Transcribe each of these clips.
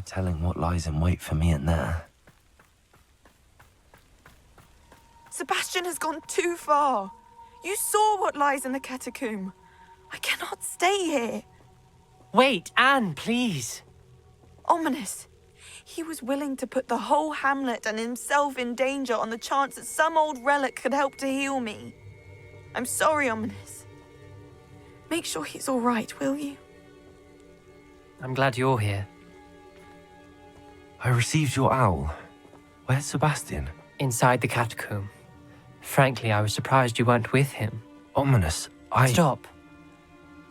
telling what lies in wait for me in there. Sebastian has gone too far. You saw what lies in the catacomb. I cannot stay here. Wait, Anne, please. Ominous. He was willing to put the whole hamlet and himself in danger on the chance that some old relic could help to heal me. I'm sorry, Ominous. Make sure he's all right, will you? I'm glad you're here. I received your owl. Where's Sebastian? Inside the catacomb. Frankly, I was surprised you weren't with him. Ominous, Stop.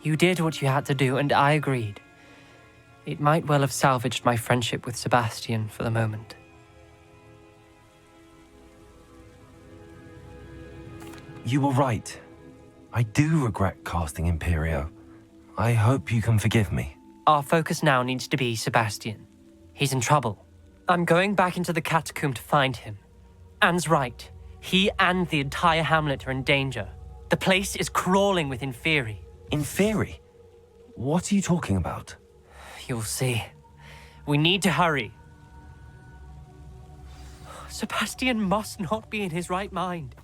You did what you had to do, and I agreed. It might well have salvaged my friendship with Sebastian for the moment. You were right. I do regret casting Imperio. I hope you can forgive me. Our focus now needs to be Sebastian. He's in trouble. I'm going back into the catacomb to find him. Anne's right. He and the entire hamlet are in danger. The place is crawling with Inferi. Inferi? What are you talking about? You'll see. We need to hurry. Sebastian must not be in his right mind.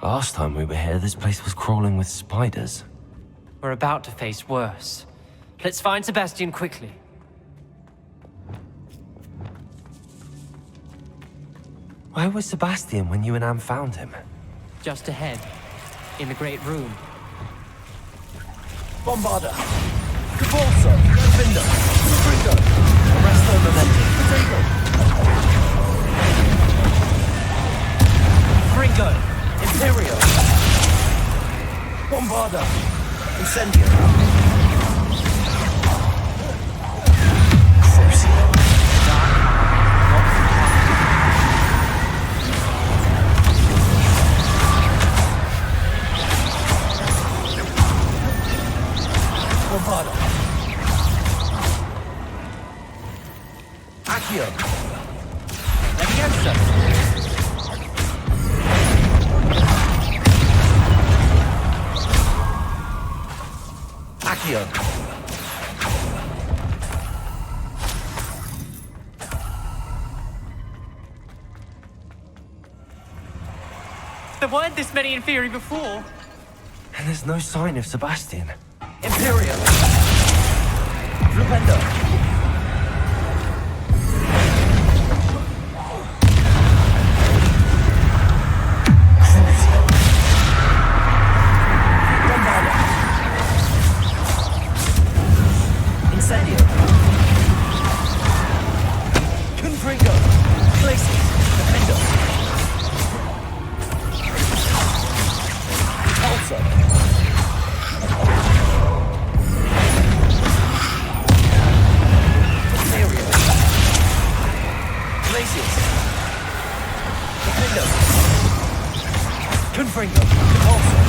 Last time we were here, this place was crawling with spiders. We're about to face worse. Let's find Sebastian quickly. Where was Sebastian when you and Anne found him? Just ahead, in the Great Room. Bombarda! Cabalso! Vinder! Fringo! Arresto Momenti! Potato! Fringo! Imperio! Bombarda! Incendio! Crucio! Bombarda! Accio! Leviosa! Accio! There weren't this many Inferi before. And there's no sign of Sebastian. Imperial! Flupendo! Crucio! Bombarda! Incendio! Confringo! Glacier! Defendo! Pulsar! Confringo, Repulsor,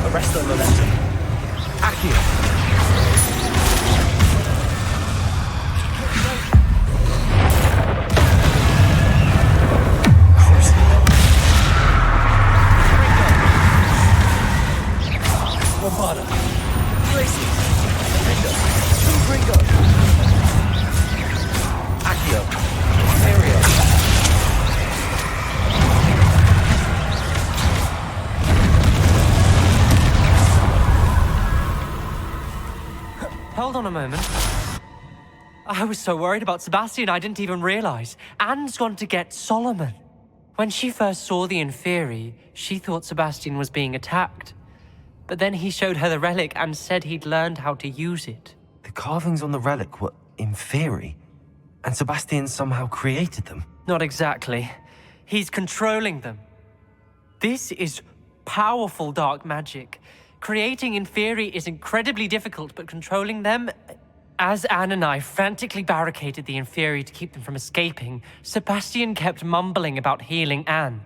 Arresto Momentum, Accio, Crucio, Bombarda, Glacier, Defendo, Confringo, Accio, Imperio. Hold on a moment. I was so worried about Sebastian I didn't even realize. Anne's gone to get Solomon. When she first saw the Inferi, she thought Sebastian was being attacked. But then he showed her the relic and said he'd learned how to use it. The carvings on the relic were Inferi, and Sebastian somehow created them. Not exactly. He's controlling them. This is powerful dark magic. Creating Inferi is incredibly difficult, but controlling them... As Anne and I frantically barricaded the Inferi to keep them from escaping, Sebastian kept mumbling about healing Anne.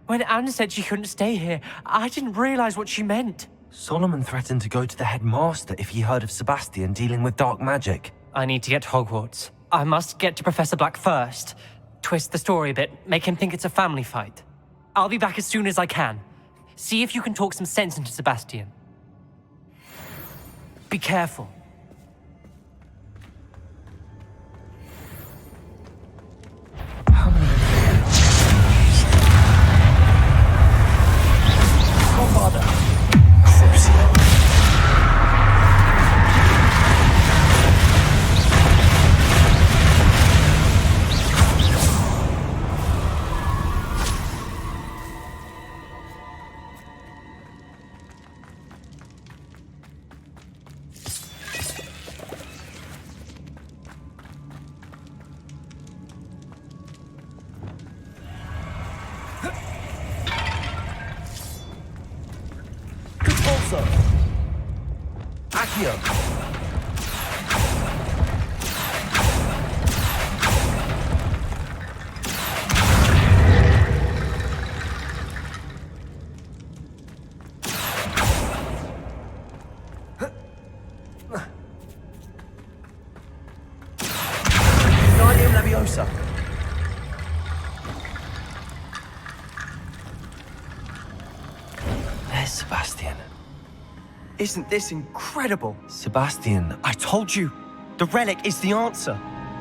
When Anne said she couldn't stay here, I didn't realize what she meant. Solomon threatened to go to the headmaster if he heard of Sebastian dealing with dark magic. I need to get to Hogwarts. I must get to Professor Black first. twist the story a bit, make him think it's a family fight. I'll be back as soon as I can. See if you can talk some sense into Sebastian. Be careful. Accio. Guardian Leviosa. There's Sebastian. Isn't this incredible? Sebastian, I told you, the relic is the answer.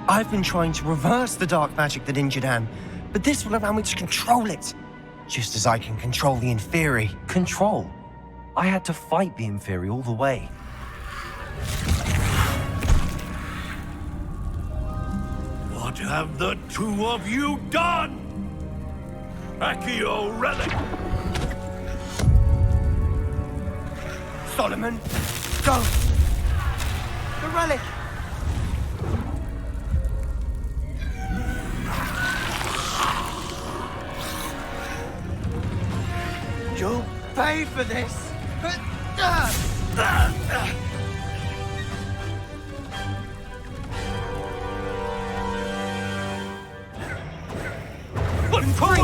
I've been trying to reverse the dark magic that injured Anne, but this will allow me to control it. Just as I can control the Inferi. control. I had to fight the Inferi all the way. What have the two of you done? Accio relic! Solomon, go! The relic! You'll pay for this!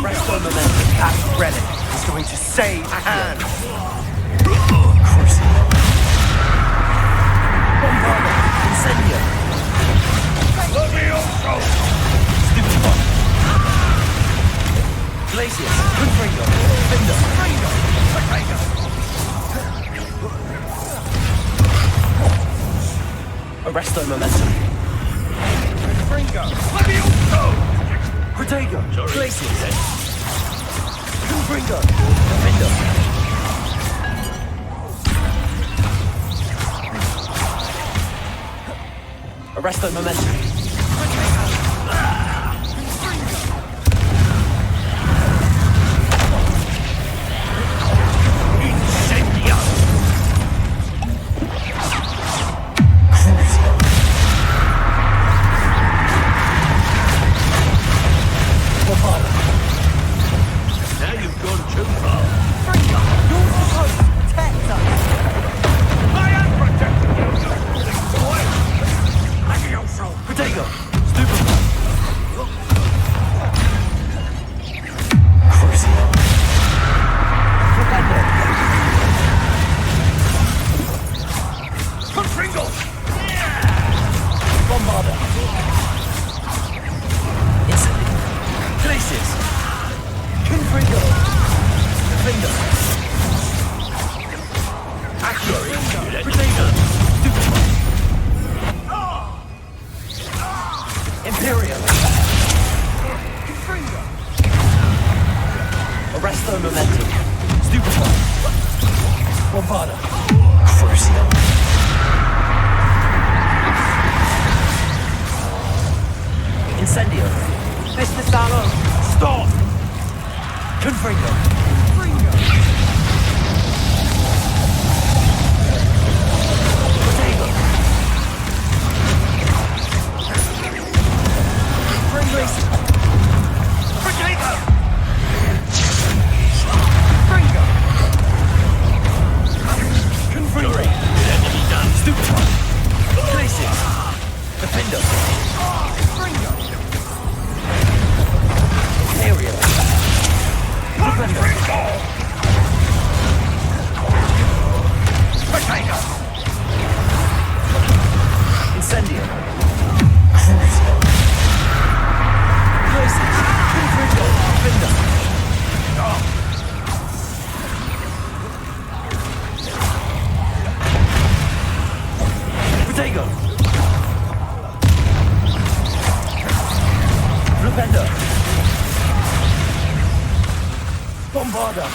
Rest on the men. That relic is going to save Anne! Incendio. Levioso! Stupefy. Glacius. Confringo. Finder. Arresto momentum. Confringo! Levioso! Protego. Glacius. Confringo. Finder. Arresto momentum. Incendio! Now you've gone too far. You're supposed to protect us! I am protecting you, you fooling boy! Levioso! Protego. Stupefy. Confringo! Bombarda. Incendio. Glacius. Confringo. Finder. Accio! Protego. Stupefy. Imperial. Arresto momentum. Stupefy. Bombarda. Crucio. Incendio. Mr. Salo! Stop! Confringo. Protego. Bring Glacius. Protego! Confringo. Enemy done. Stupefy. Glacius. Defender. Imperial. Defender. Bombarda.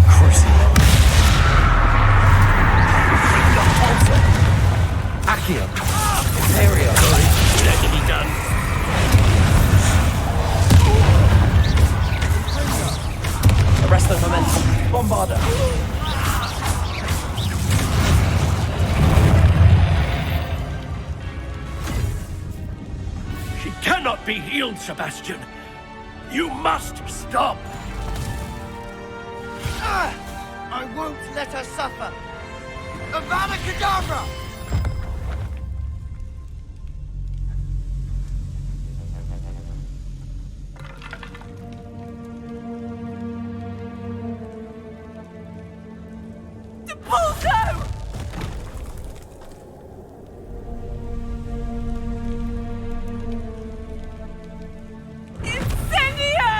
Crucible. Accio. Imperio. Let it be done. Arresto momentum. Bombarda. She cannot be healed, Sebastian. You must stop. I won't let her suffer. Avada Kedavra! Pulso! Incendio!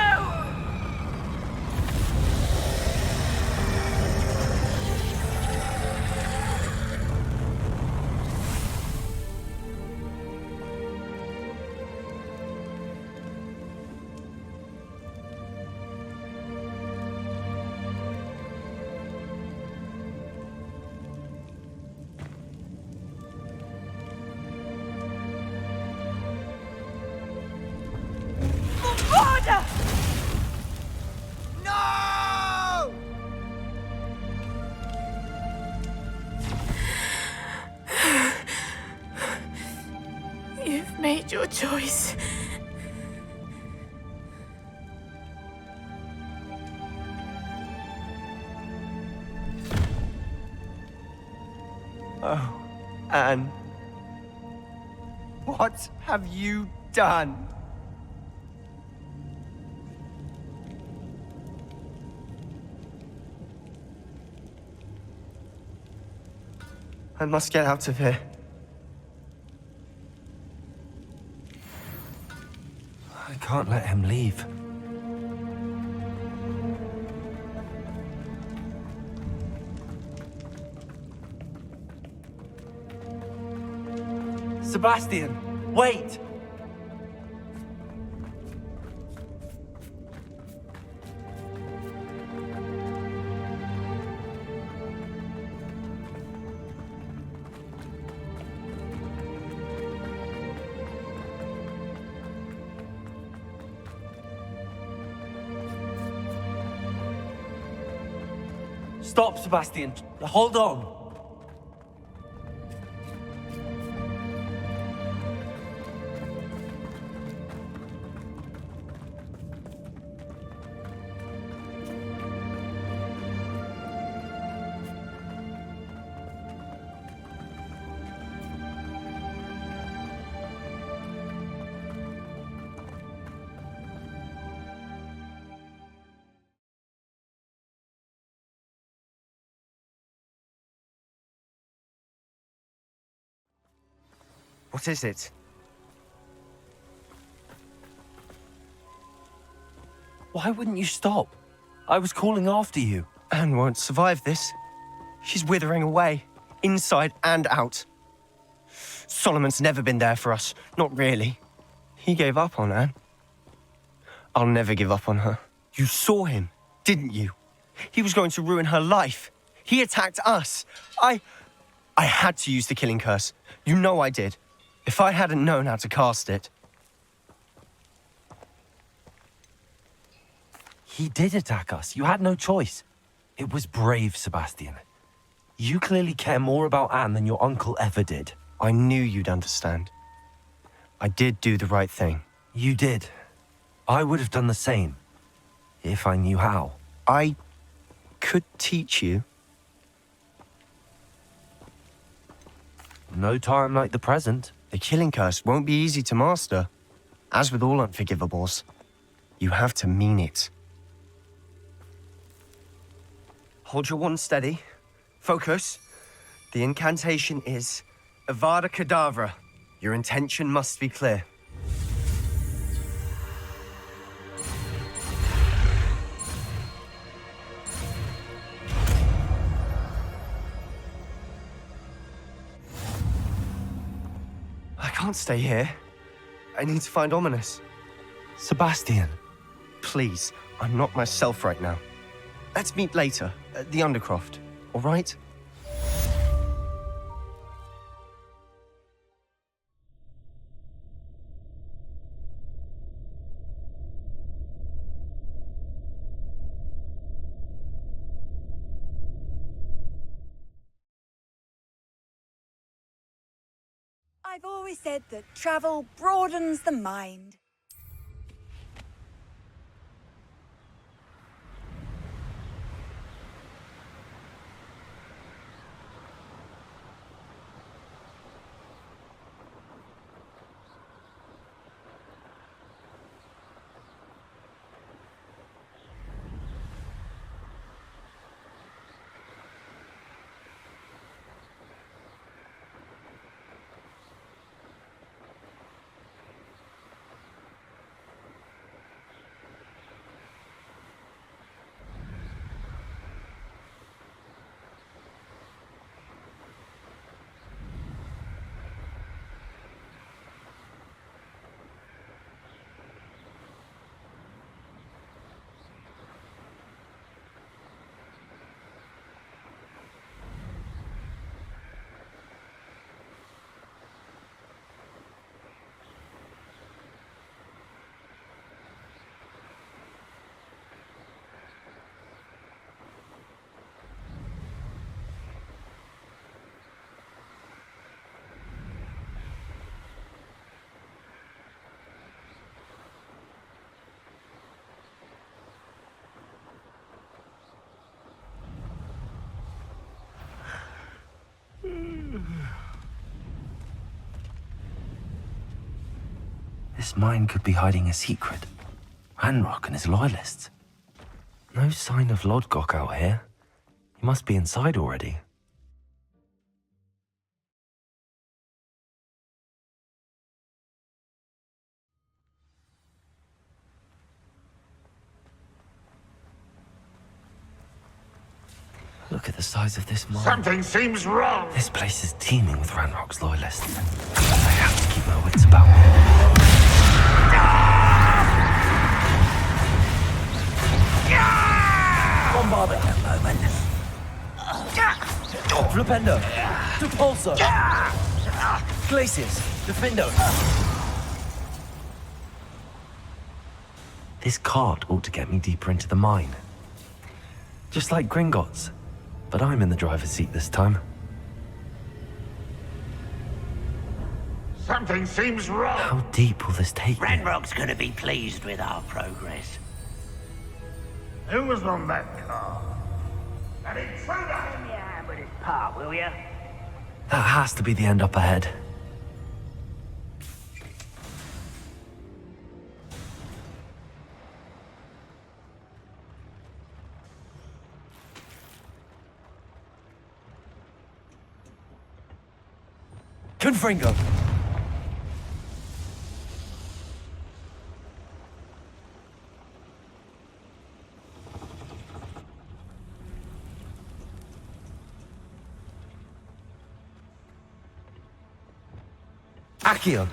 Order! No! You've made your choice. Oh, Anne. What have you done? I must get out of here. I can't let him leave. Sebastian, wait! Stop, Sebastian. Hold on. What is it? Why wouldn't you stop? I was calling after you. Anne won't survive this. She's withering away, inside and out. Solomon's never been there for us, not really. He gave up on Anne. I'll never give up on her. You saw him, didn't you? He was going to ruin her life. He attacked us. I had to use the killing curse. You know I did. If I hadn't known how to cast it. He did attack us. You had no choice. It was brave, Sebastian. You clearly care more about Anne than your uncle ever did. I knew you'd understand. I did do the right thing. You did. I would have done the same, if I knew how. I could teach you. No time like the present. The killing curse won't be easy to master. As with all unforgivables, you have to mean it. Hold your wand steady. Focus. The incantation is Avada Kedavra. Your intention must be clear. I can't stay here. I need to find Ominous. Sebastian. Please, I'm not myself right now. Let's meet later, at the Undercroft, all right? I've always said that travel broadens the mind. This mine could be hiding a secret. Ranrok and his loyalists. No sign of Lodgok out here. He must be inside already. Look at the size of this mine. Something seems wrong. This place is teeming with Ranrock's loyalists. I have to keep my wits about me. Bombarder. Flipendo. Depulso. Glacius. Defendo. This cart ought to get me deeper into the mine. Just like Gringotts. But I'm in the driver's seat this time. Something seems wrong. How deep will this take me? Ranrock's gonna be pleased with our progress. Who was on that car? An intruder! Lend me a hand with this part, will ya? That has to be the end up ahead. Confringo. Accio.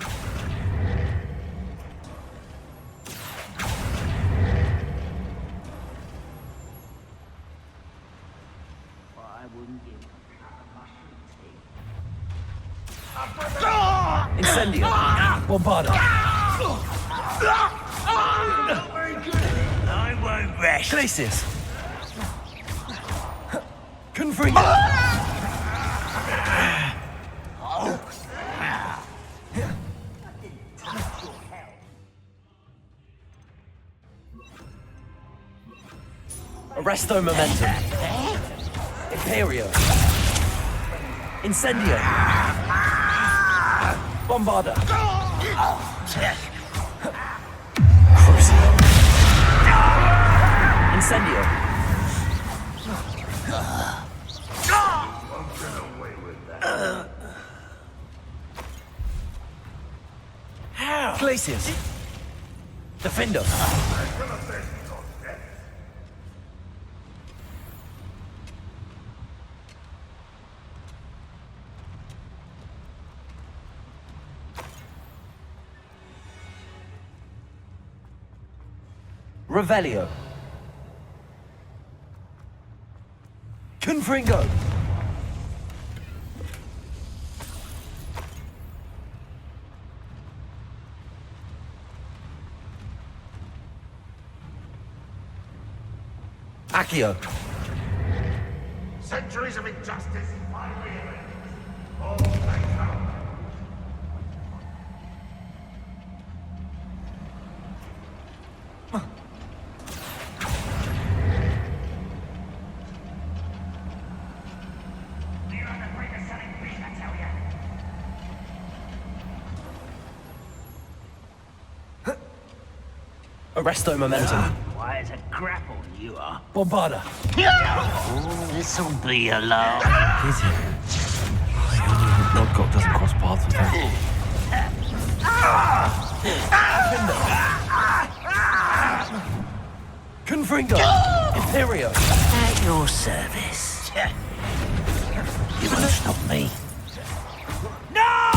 Incendio. Bombarder. I won't rest. Glacius. Confringo. Arresto momentum. Imperio. Incendio. Bombarder. Crucio. Incendio. Glacius. Defendo. Revelio. Confringo. Accio. Centuries of injustice finally end. All thanks out. Arresto momentum. Why, it's a grapple you are. Bombarda. This'll be a laugh. Is he? I only hope Lodgok doesn't cross paths with him. Confringo. Imperio. At your service. You won't stop me. No!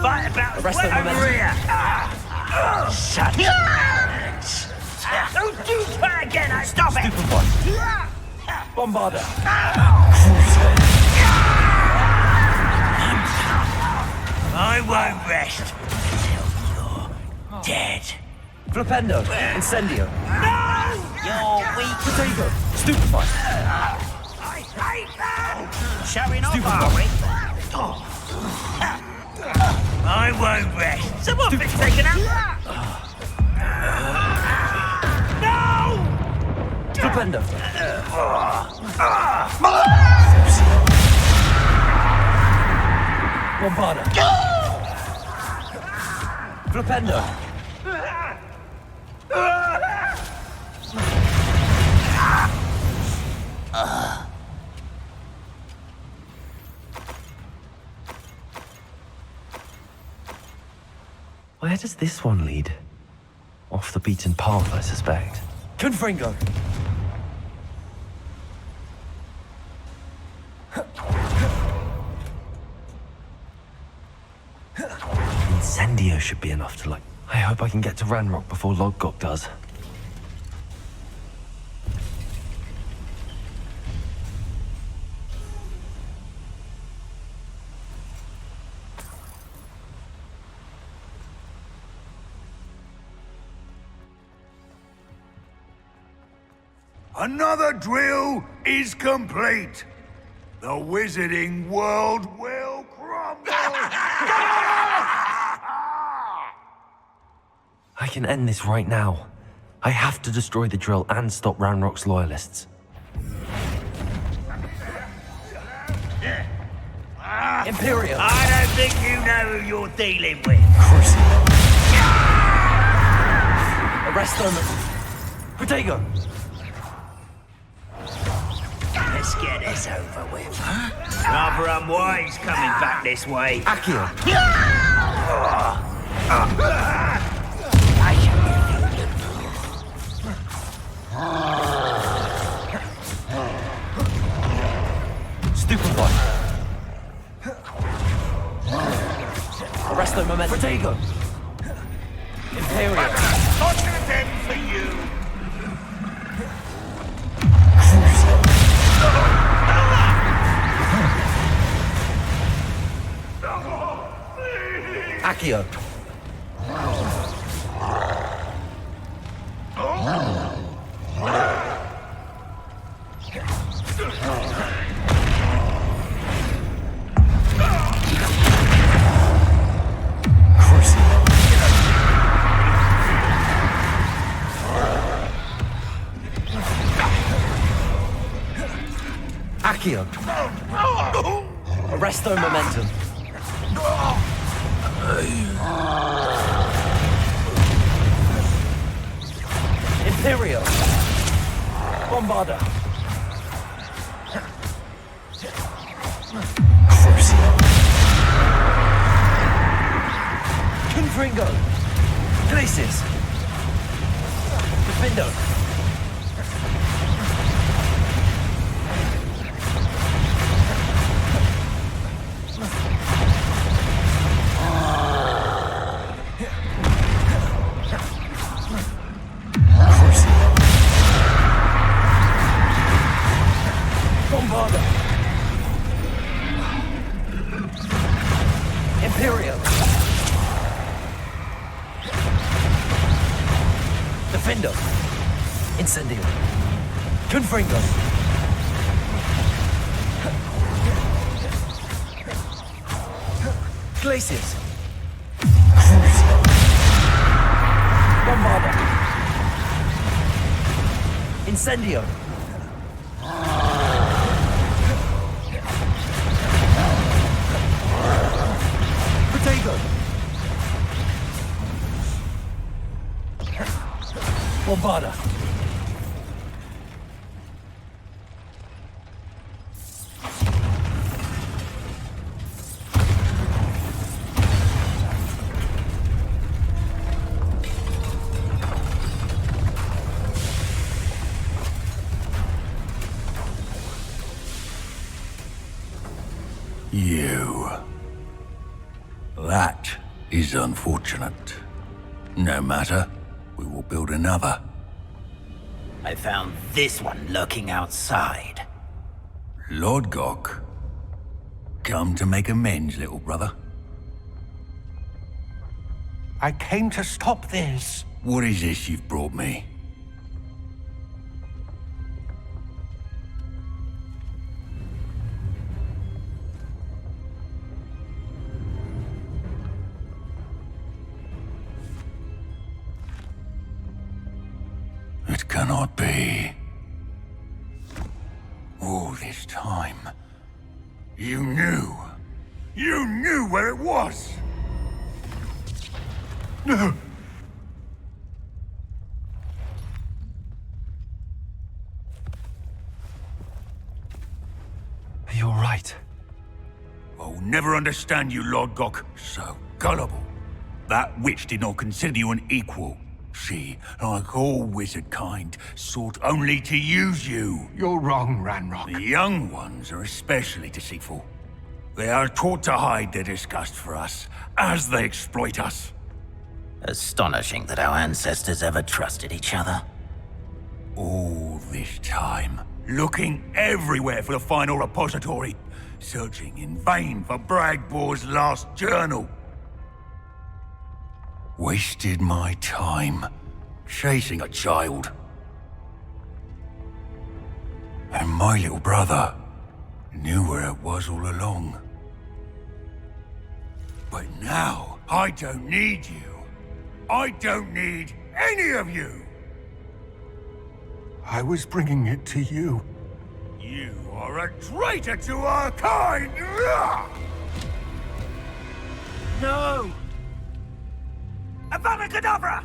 Fight about Arrest them, over momentum. here. Such ignorance. Don't do that again. Stop it. Stupid one. Bombarda. I won't rest until you're dead. Flipendo. Incendio. No! You're weak. Potato. Stupefy. I hate that! Showing off, Stupid are we? I won't rest. Someone been taken out. No! Flipendo. Bombarda. Flipendo. Where does this one lead? Off the beaten path, I suspect. Confringo. Incendio should be enough to light. I hope I can get to Ranrok before Lodgok does. Another drill is complete. The wizarding world will crumble. I can end this right now. I have to destroy the drill and stop Ranrock's loyalists. Imperio. I don't think you know who you're dealing with. Crucible. Arresto. Protego. Let's get this over with. Rather unwise coming back this way. Accio. Stupefy. Arresto momentum. Protego. Imperio. Fortunate end for you. Accio. Accio. Arresto momentum. Imperio. Bombarda. Confringo. Glacis. Defendo. Defendo. Incendio. Confringo. Glaciers. Bombarda. Incendio. Protego. Bombarda. You. That is unfortunate. No matter, we will build another. I found this one lurking outside. Lord Gok. Come to make amends, little brother. I came to stop this. What is this you've brought me? It cannot be. All this time, you knew. You knew where it was! No! You're right. I'll never understand you, Lord Gok. So gullible. That witch did not consider you an equal. She, like all wizard kind, sought only to use you. You're wrong, Ranrok. The young ones are especially deceitful. They are taught to hide their disgust for us, as they exploit us. Astonishing that our ancestors ever trusted each other. All this time, looking everywhere for the final repository, searching in vain for Bragbor's last journal. Wasted my time, chasing a child. And my little brother knew where it was all along. But now, I don't need you. I don't need any of you! I was bringing it to you. You are a traitor to our kind! No! Avada Kedavra!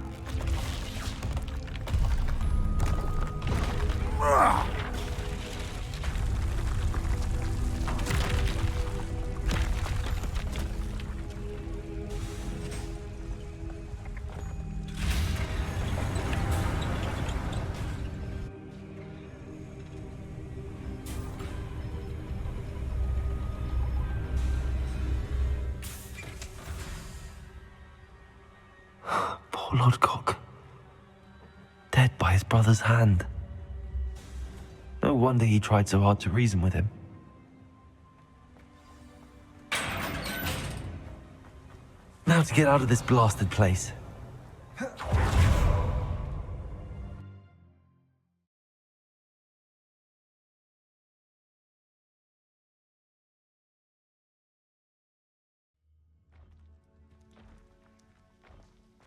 Poor Lord Gok. Dead by his brother's hand. No wonder he tried so hard to reason with him. Now to get out of this blasted place.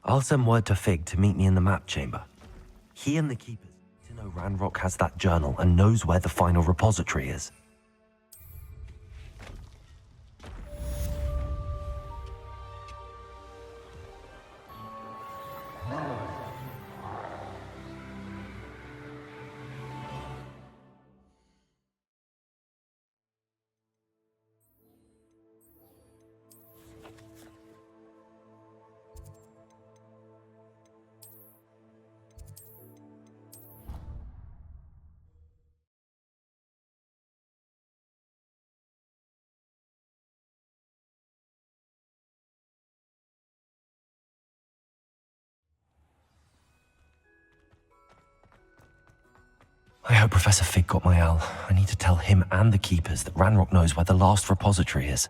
I'll send word to Fig to meet me in the map chamber. He and the Keepers need to know Ranrok has that journal and knows where the final repository is. I hope Professor Fig got my owl. I need to tell him and the Keepers that Ranrok knows where the last repository is.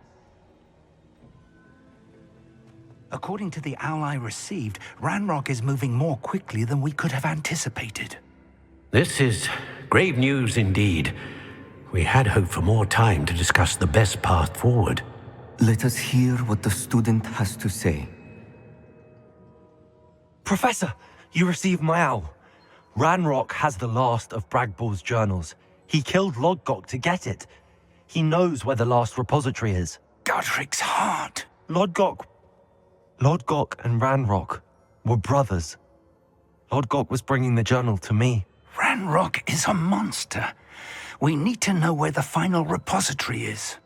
According to the owl I received, Ranrok is moving more quickly than we could have anticipated. This is grave news indeed. We had hoped for more time to discuss the best path forward. Let us hear what the student has to say. Professor, you received my owl. Ranrok has the last of Bragbor's journals. He killed Lodgok to get it. He knows where the last repository is. Godric's heart. Lodgok and Ranrok were brothers. Lodgok was bringing the journal to me. Ranrok is a monster. We need to know where the final repository is.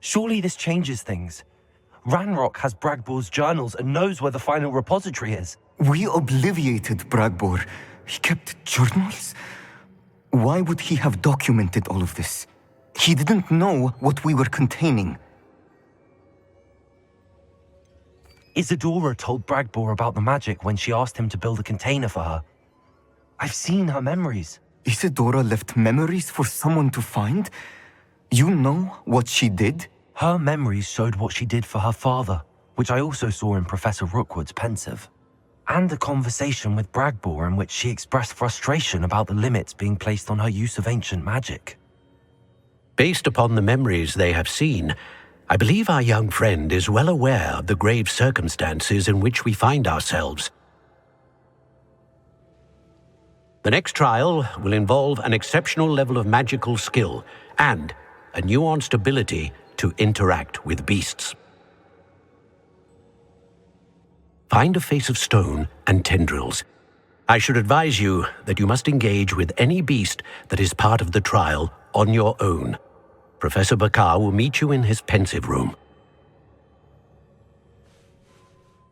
Surely this changes things. Ranrok has Bragbor's journals and knows where the final repository is. We obliviated Bragbor. He kept journals? Why would he have documented all of this? He didn't know what we were containing. Isadora told Bragbor about the magic when she asked him to build a container for her. I've seen her memories. Isadora left memories for someone to find? You know what she did? Her memories showed what she did for her father, which I also saw in Professor Rookwood's pensive. And a conversation with Bragbor in which she expressed frustration about the limits being placed on her use of ancient magic. Based upon the memories they have seen, I believe our young friend is well aware of the grave circumstances in which we find ourselves. The next trial will involve an exceptional level of magical skill and a nuanced ability to interact with beasts. Find a face of stone and tendrils. I should advise you that you must engage with any beast that is part of the trial on your own. Professor Bakar will meet you in his pensive room.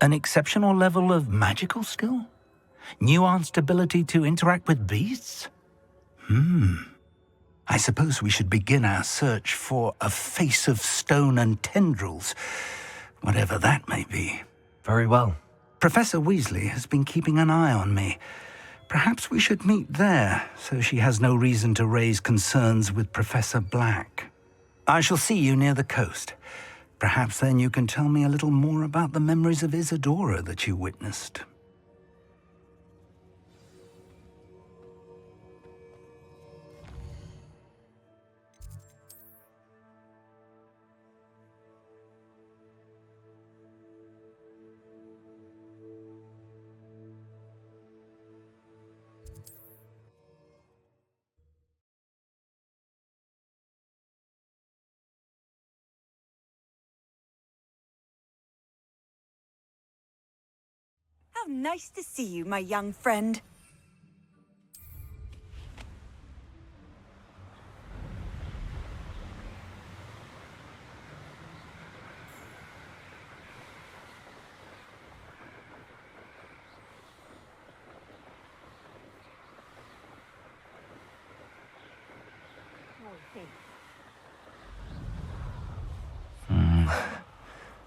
An exceptional level of magical skill? Nuanced ability to interact with beasts? I suppose we should begin our search for a face of stone and tendrils, whatever that may be. Very well. Professor Weasley has been keeping an eye on me. Perhaps we should meet there, so she has no reason to raise concerns with Professor Black. I shall see you near the coast. Perhaps then you can tell me a little more about the memories of Isadora that you witnessed. How nice to see you, my young friend.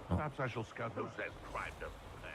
Perhaps I shall scout those that climbed up today.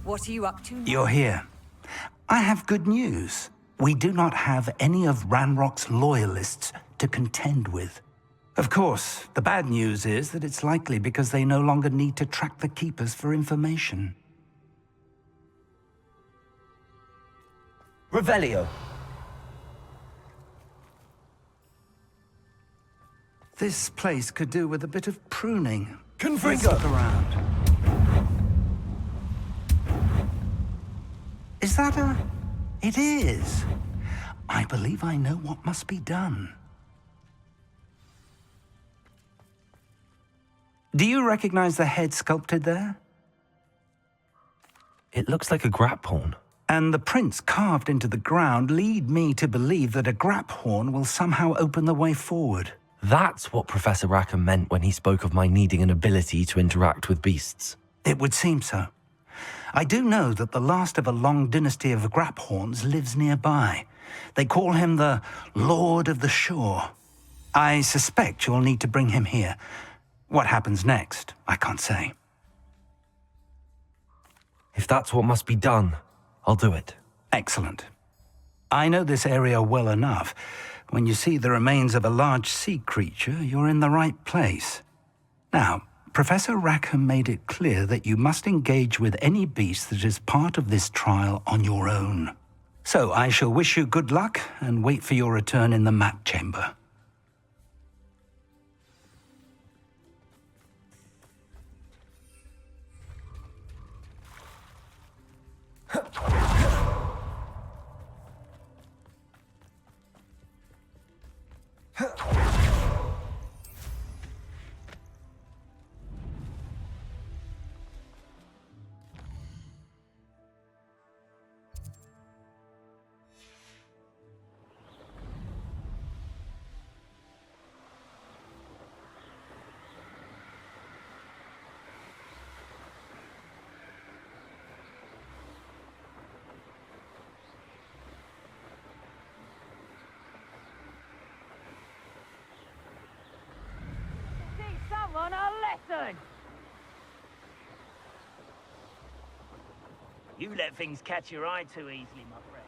What are you up to now? You're here. I have good news. We do not have any of Ranrock's loyalists to contend with. Of course, the bad news is that it's likely because they no longer need to track the Keepers for information. Revelio. This place could do with a bit of pruning. Confringo. Let's look around. Is that a... It is. I believe I know what must be done. Do you recognize the head sculpted there? It looks like a grap horn. And the prints carved into the ground lead me to believe that a grap horn will somehow open the way forward. That's what Professor Rackham meant when he spoke of my needing an ability to interact with beasts. It would seem so. I do know that the last of a long dynasty of grap horns lives nearby. They call him the Lord of the Shore. I suspect you'll need to bring him here. What happens next, I can't say. If that's what must be done, I'll do it. Excellent. I know this area well enough. When you see the remains of a large sea creature, you're in the right place. Now, Professor Rackham made it clear that you must engage with any beast that is part of this trial on your own. So I shall wish you good luck and wait for your return in the map chamber. Someone a lesson! You let things catch your eye too easily, my friend.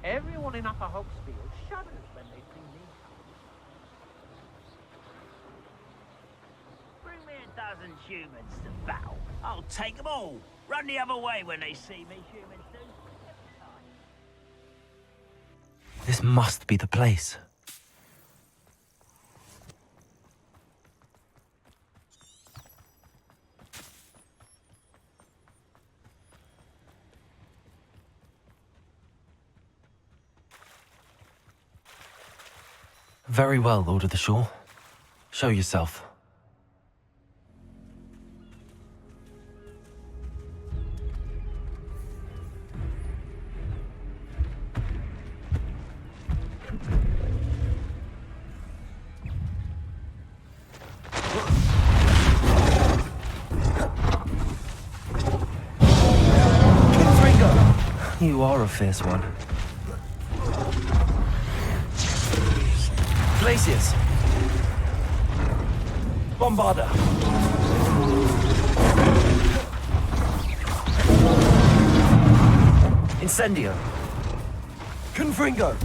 Everyone in Upper Hogsfield shudders when they see me come. Bring me a dozen humans to battle. I'll take them all. Run the other way when they see me, humans do. This must be the place. Very well, Lord of the Shore. Show yourself. You are a fierce one. Glacius. Bombarda. Incendio. Confringo.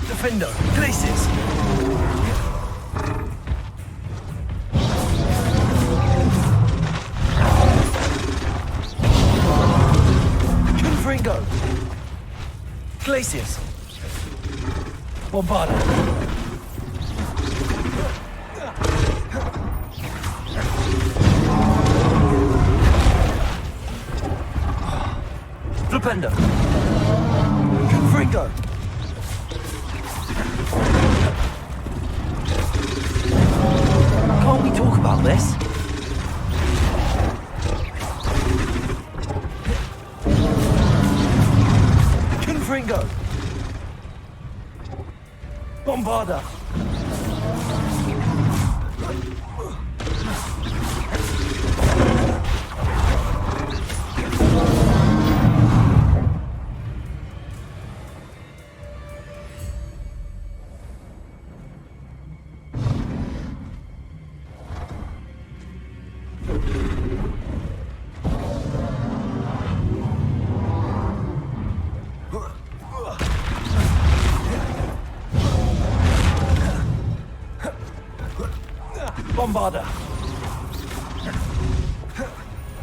Defendo. Glacius. Confringo. Glacius. Bombarda. Flipendo. Confringo. Can't we talk about this? Confringo! Bombarda! Bombarda!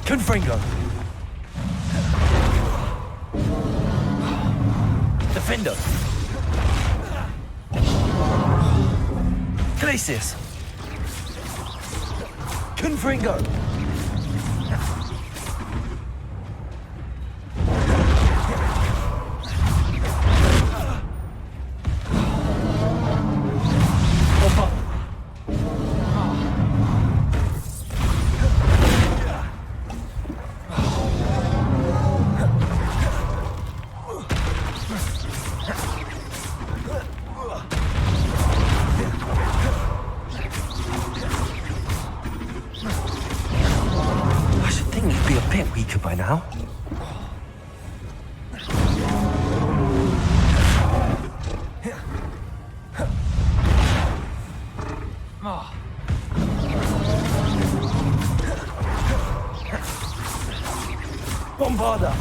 Confringo! Defender! Glacius! Confringo! By now. Bombarda!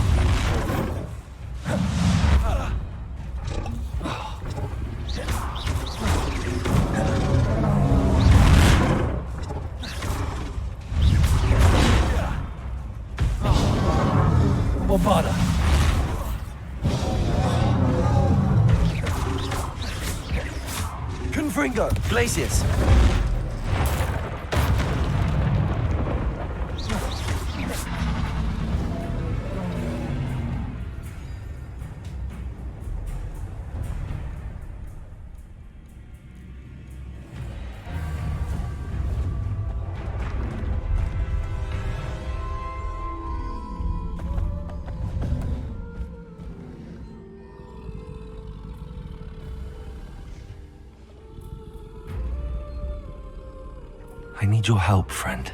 Bombarda! Confringo! Glacius! I need your help, friend.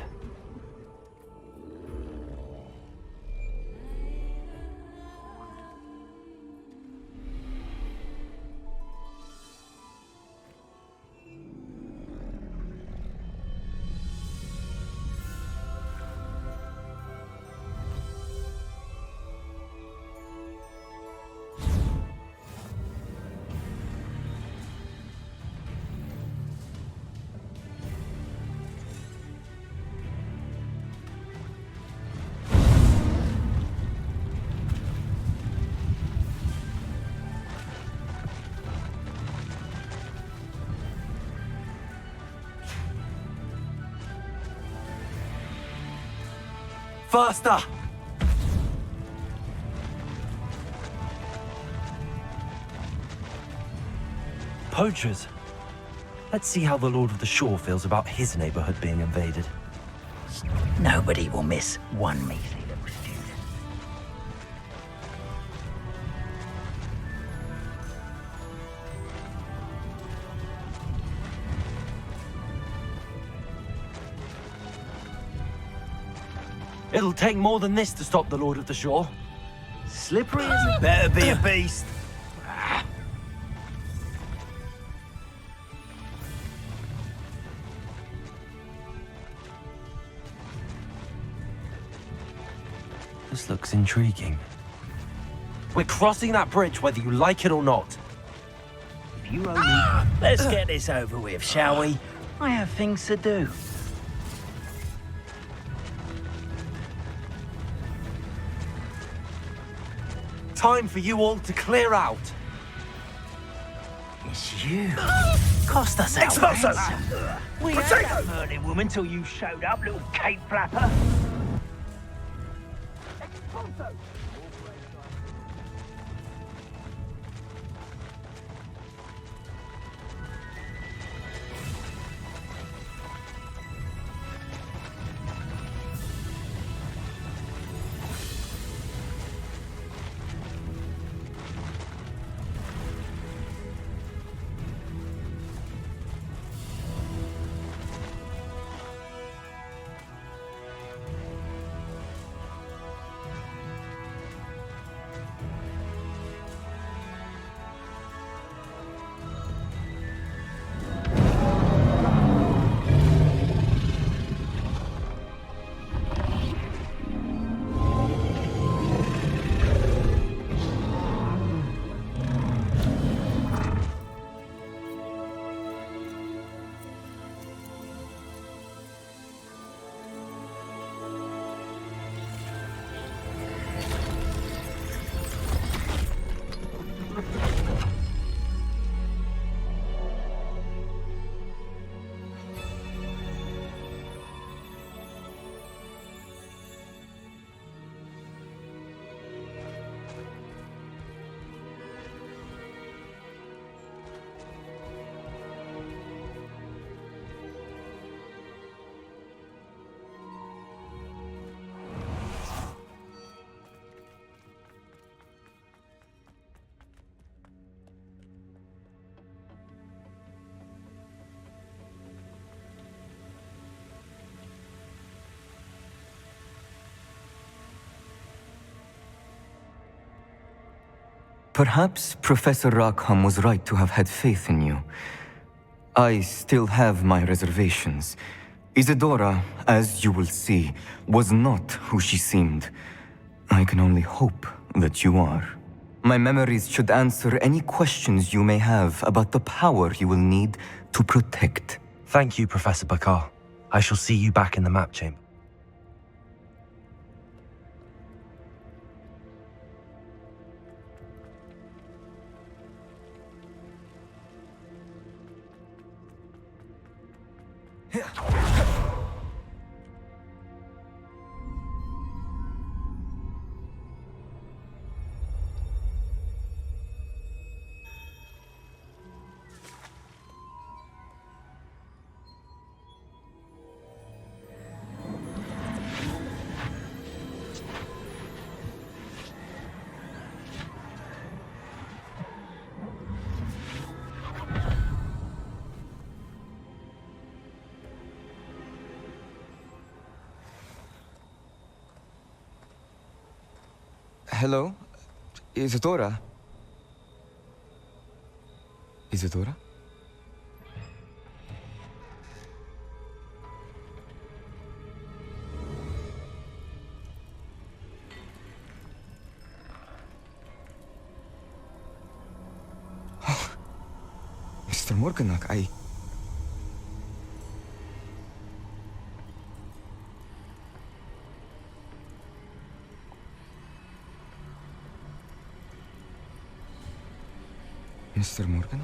Faster! Poachers. Let's see how the Lord of the Shore feels about his neighborhood being invaded. Nobody will miss one measly little student. It'll take more than this to stop the Lord of the Shore. Slippery as a... Better be a beast. This looks intriguing. We're crossing that bridge whether you like it or not. If you only... Let's get this over with, shall we? I have things to do. Time for you all to clear out. It's you. Cost us out. Expulso! We had that Merlin woman till you showed up, little cape flapper. Expulso! Perhaps Professor Rackham was right to have had faith in you. I still have my reservations. Isadora, as you will see, was not who she seemed. I can only hope that you are. My memories should answer any questions you may have about the power you will need to protect. Thank you, Professor Bakar. I shall see you back in the map chamber. Hello? Isadora? Isadora? Oh, Mr. Morganach, Mr. Morganach?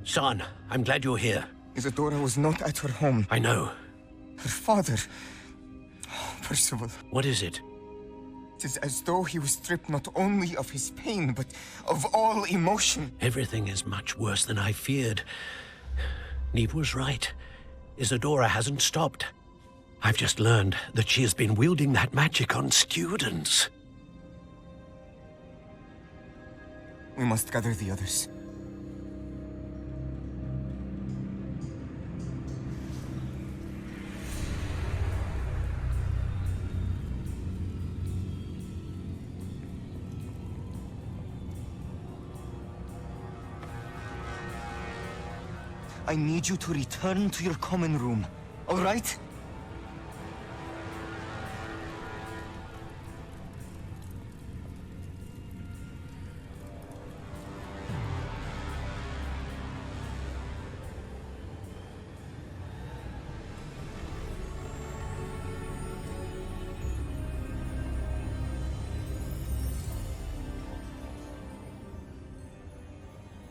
Son, I'm glad you're here. Isadora was not at her home. I know. Her father... Oh, Percival. What is it? It is as though he was stripped not only of his pain, but of all emotion. Everything is much worse than I feared. Neve was right. Isadora hasn't stopped. I've just learned that she has been wielding that magic on students. We must gather the others. I need you to return to your common room, all right?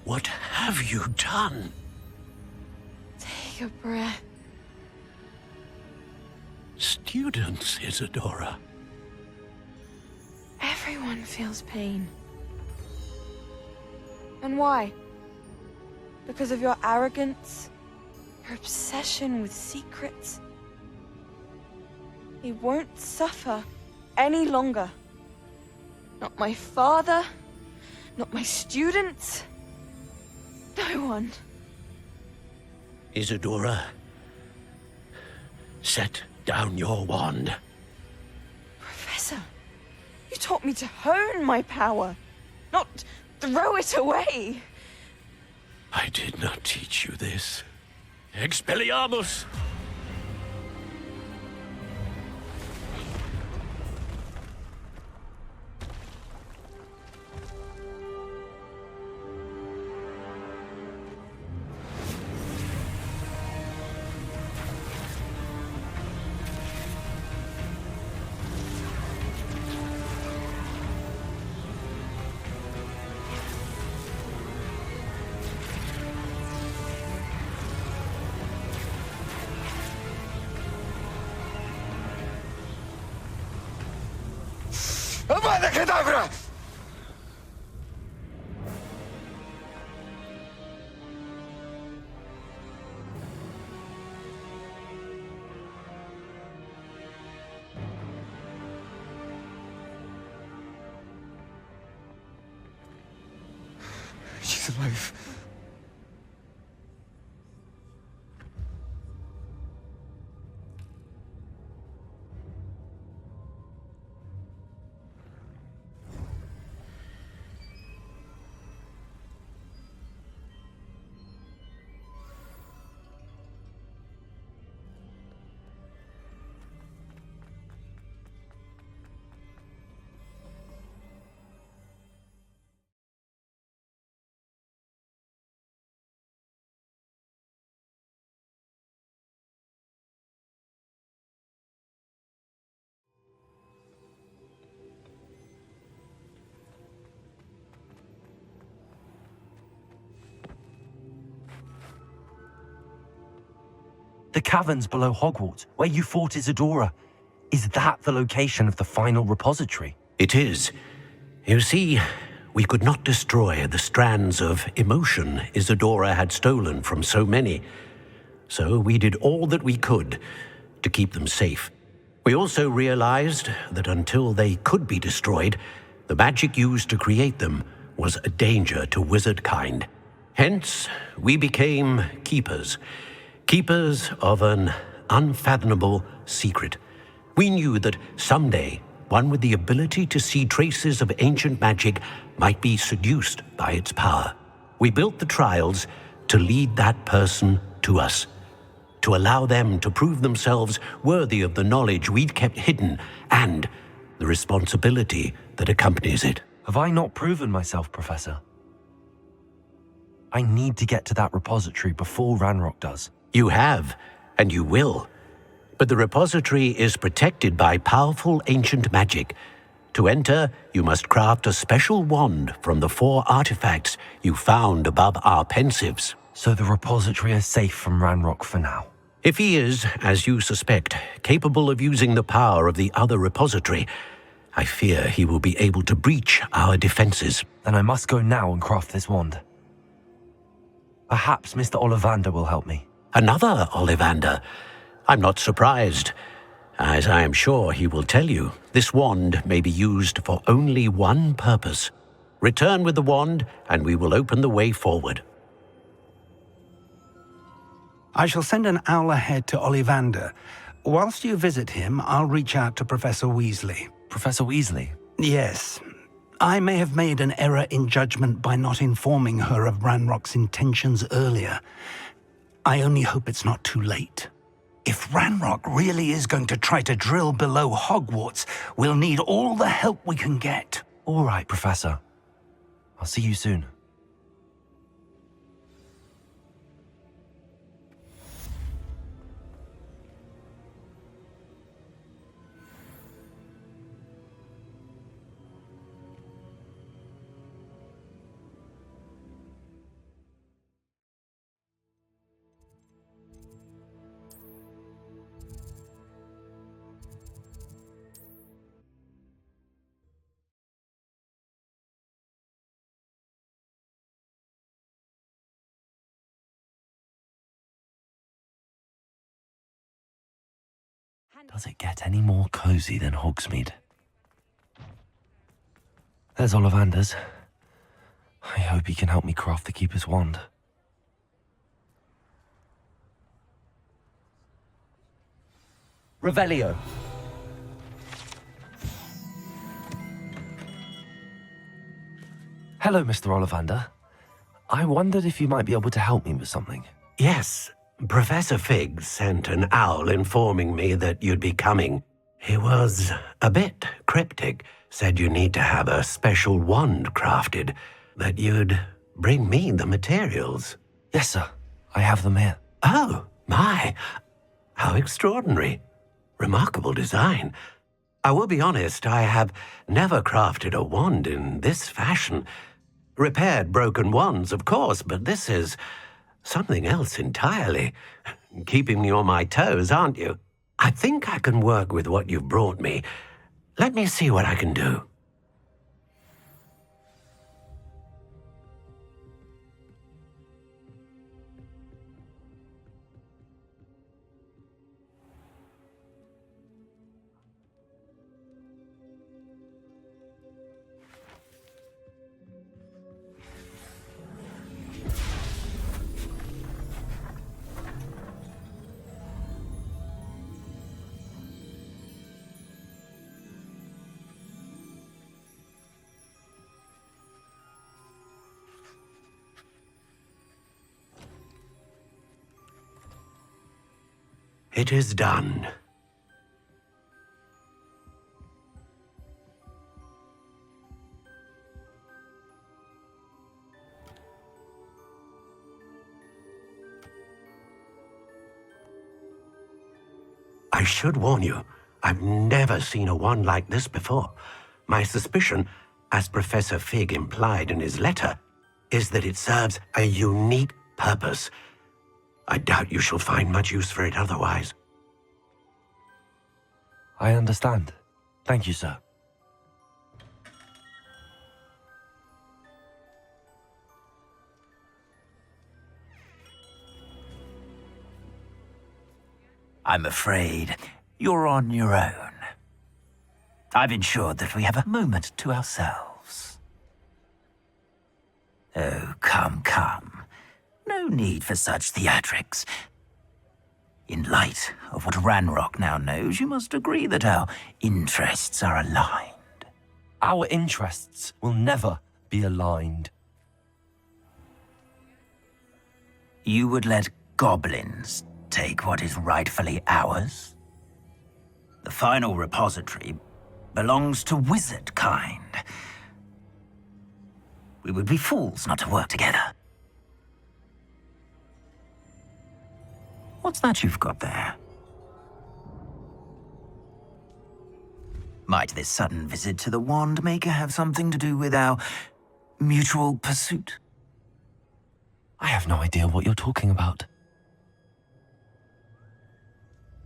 What have you done? Take a breath. Students, Isadora. Everyone feels pain. And why? Because of your arrogance? Your obsession with secrets? He won't suffer any longer. Not my father, not my students, no one. Isadora, set down your wand. Professor, you taught me to hone my power, not throw it away. I did not teach you this. Expelliarmus! Avada Kedavra! life. The caverns below Hogwarts, where you fought Isadora. Is that the location of the final repository? It is. You see, we could not destroy the strands of emotion Isadora had stolen from so many. So we did all that we could to keep them safe. We also realized that until they could be destroyed, the magic used to create them was a danger to wizard kind. Hence, we became keepers. Keepers of an unfathomable secret. We knew that someday, one with the ability to see traces of ancient magic might be seduced by its power. We built the trials to lead that person to us, to allow them to prove themselves worthy of the knowledge we'd kept hidden and the responsibility that accompanies it. Have I not proven myself, Professor? I need to get to that repository before Ranrok does. You have, and you will. But the repository is protected by powerful ancient magic. To enter, you must craft a special wand from the 4 artifacts you found above our pensives. So the repository is safe from Ranrok for now. If he is, as you suspect, capable of using the power of the other repository, I fear he will be able to breach our defenses. Then I must go now and craft this wand. Perhaps Mr. Ollivander will help me. Another Ollivander? I'm not surprised. As I am sure he will tell you, this wand may be used for only one purpose. Return with the wand, and we will open the way forward. I shall send an owl ahead to Ollivander. Whilst you visit him, I'll reach out to Professor Weasley. Professor Weasley? Yes. I may have made an error in judgment by not informing her of Ranrock's intentions earlier. I only hope it's not too late. If Ranrok really is going to try to drill below Hogwarts, we'll need all the help we can get. All right, Professor. I'll see you soon. Does it get any more cozy than Hogsmeade? There's Ollivander's. I hope he can help me craft the Keeper's wand. Revelio. Hello, Mr. Ollivander. I wondered if you might be able to help me with something. Yes, Professor Fig sent an owl informing me that you'd be coming. He was a bit cryptic, said you need to have a special wand crafted, that you'd bring me the materials. Yes, sir. I have them here. Oh, my. How extraordinary. Remarkable design. I will be honest, I have never crafted a wand in this fashion. Repaired broken wands, of course, but this is something else entirely. Keeping me on my toes, aren't you? I think I can work with what you've brought me. Let me see what I can do. It is done. I should warn you, I've never seen a wand like this before. My suspicion, as Professor Fig implied in his letter, is that it serves a unique purpose. I doubt you shall find much use for it otherwise. I understand. Thank you, sir. I'm afraid you're on your own. I've ensured that we have a moment to ourselves. Oh, come, come. No need for such theatrics. In light of what Ranrok now knows, you must agree that our interests are aligned. Our interests will never be aligned. You would let goblins take what is rightfully ours? The final repository belongs to wizard kind. We would be fools not to work together. What's that you've got there? Might this sudden visit to the Wand Maker have something to do with our mutual pursuit? I have no idea what you're talking about.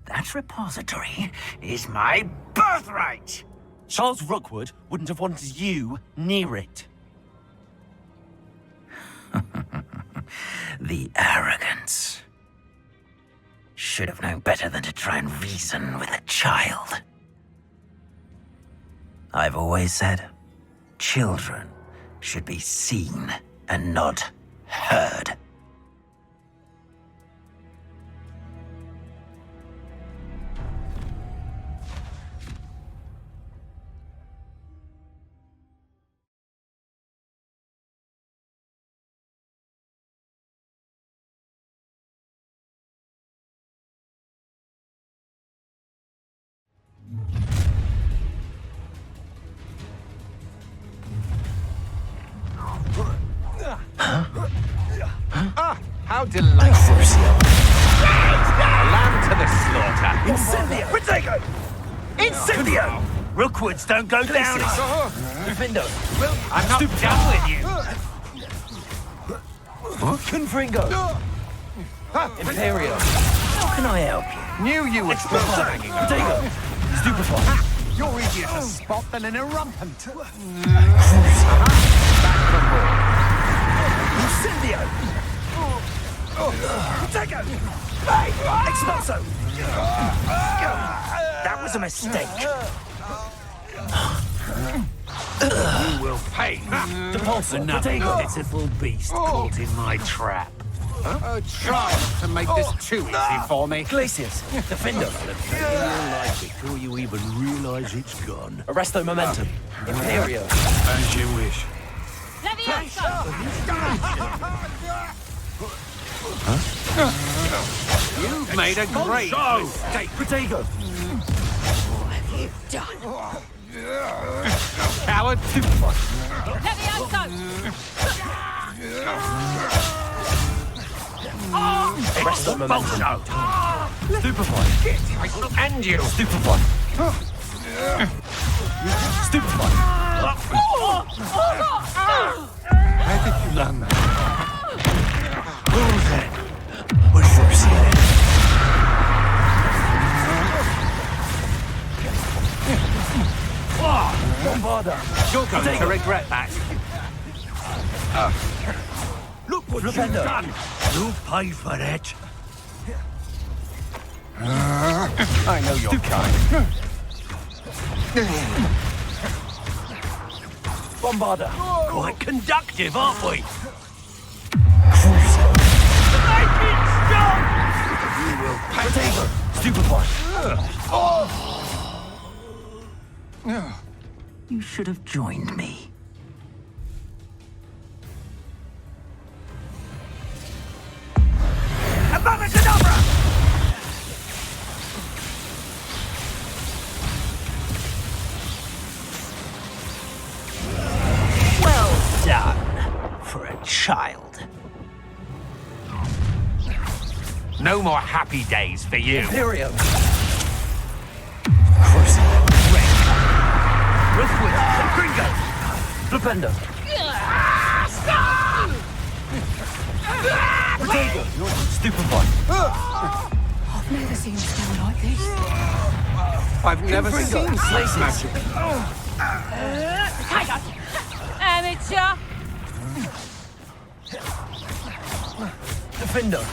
That repository is my birthright! Charles Rookwood wouldn't have wanted you near it. The arrogance. Should have known better than to try and reason with a child. I've always said, children should be seen and not heard. How delightful. A lamb to the slaughter. Incendio! Protego! Incendio! Rookwoods don't go down! Vindo! I'm not done with you. Confringo! Imperio! How can I help you? Knew you would stop hanging around. Protego! Stupefy! You're easier to spot than an irrumpant. Incendio! Protego! Expulso! That was a mistake. You will pay. Depulso! Protego! Pitiful beast caught in my trap. Try to make this too easy for me. Glacius! Defendo! Your life before you even realize it's gone. Arresto Momentum! Imperio! As you wish. You've made a great mistake. Protego! Coward. Arresto Momentum! Stupefy! And you. Stupefy! Stupefy! Where did you learn that? Bombarda! You're going to regret that. Look what you've done! You pay for it. I know your kind. Bombarda! Quite conductive, aren't we? Protego! Stupefy! You should have joined me. child. No more happy days for you. Imperium. With Gringo. Flipendo. Potato. Stupefy. I've never seen a spell like this. I've never seen Slaces. magic. Amateur! Defender.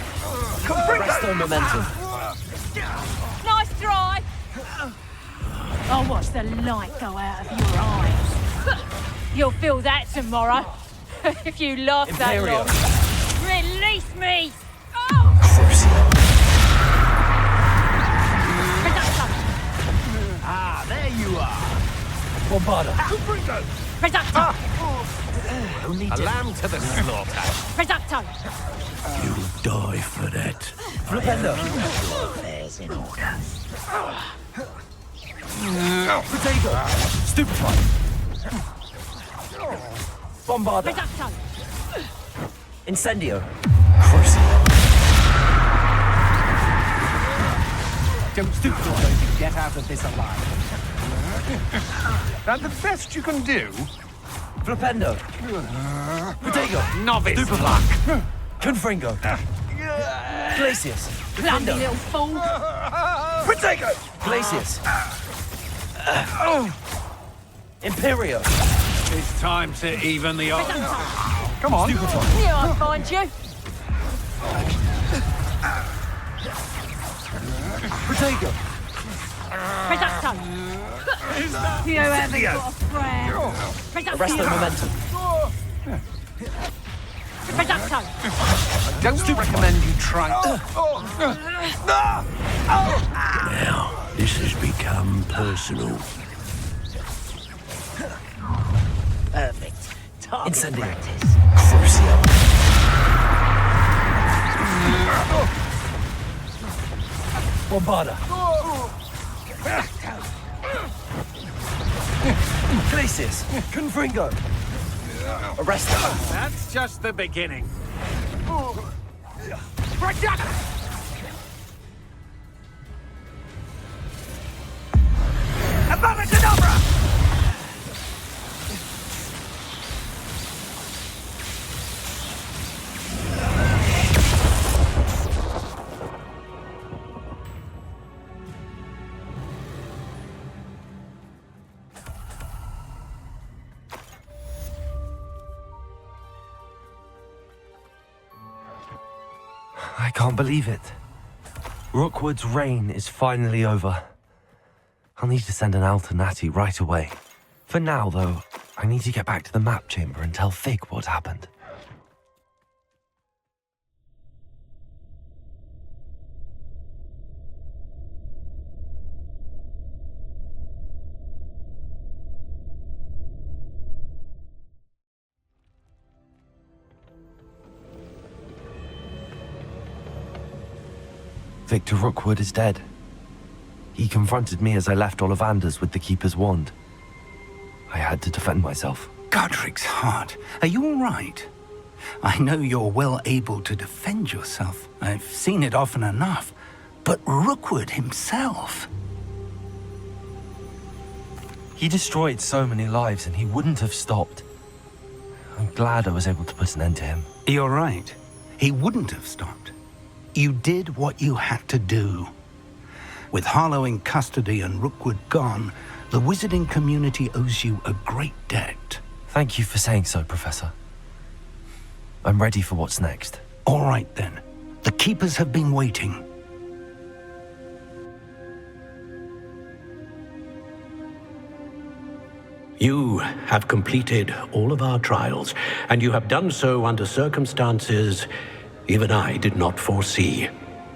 Presto momentum. Nice try! I'll watch the light go out of your eyes. You'll feel that tomorrow. If you last that Imperium. long. Release me! Ah, there you are. Bombarda. Reducto! A lamb to the slaughter. Reducto! You'll die for that. Flipendo. Affairs in order. Potato. Stupefy. Bombarda. Reducto! Incendio. Don't stoop to get out of this alive. That the best you can do? Flipendo. Potato. Novice Stupefy. luck. Confringo. Glacius. Clumsy little fool! Potato. Glacius. Imperio. It's time to even the odds. Come on. Stupefy. Yeah, I'll find you! Potato. Reducto! You haven't got a friend! Arresto momentum. Reducto! Don't recommend you try. Now, this has become personal. Perfect. Target Incendio. practice. Crucio. Bombarda. Glacius. Confringo. Arresto. That's just the beginning. I can't believe it. Rookwood's reign is finally over. I'll need to send an Alternati right away. For now, though, I need to get back to the map chamber and tell Fig what happened. Victor Rookwood is dead. He confronted me as I left Ollivander's with the Keeper's wand. I had to defend myself. Godric's heart, are you all right? I know you're well able to defend yourself. I've seen it often enough. But Rookwood himself... He destroyed so many lives and he wouldn't have stopped. I'm glad I was able to put an end to him. You're right. He wouldn't have stopped. You did what you had to do. With Harlow in custody and Rookwood gone, the wizarding community owes you a great debt. Thank you for saying so, Professor. I'm ready for what's next. All right, then. The Keepers have been waiting. You have completed all of our trials, and you have done so under circumstances even I did not foresee.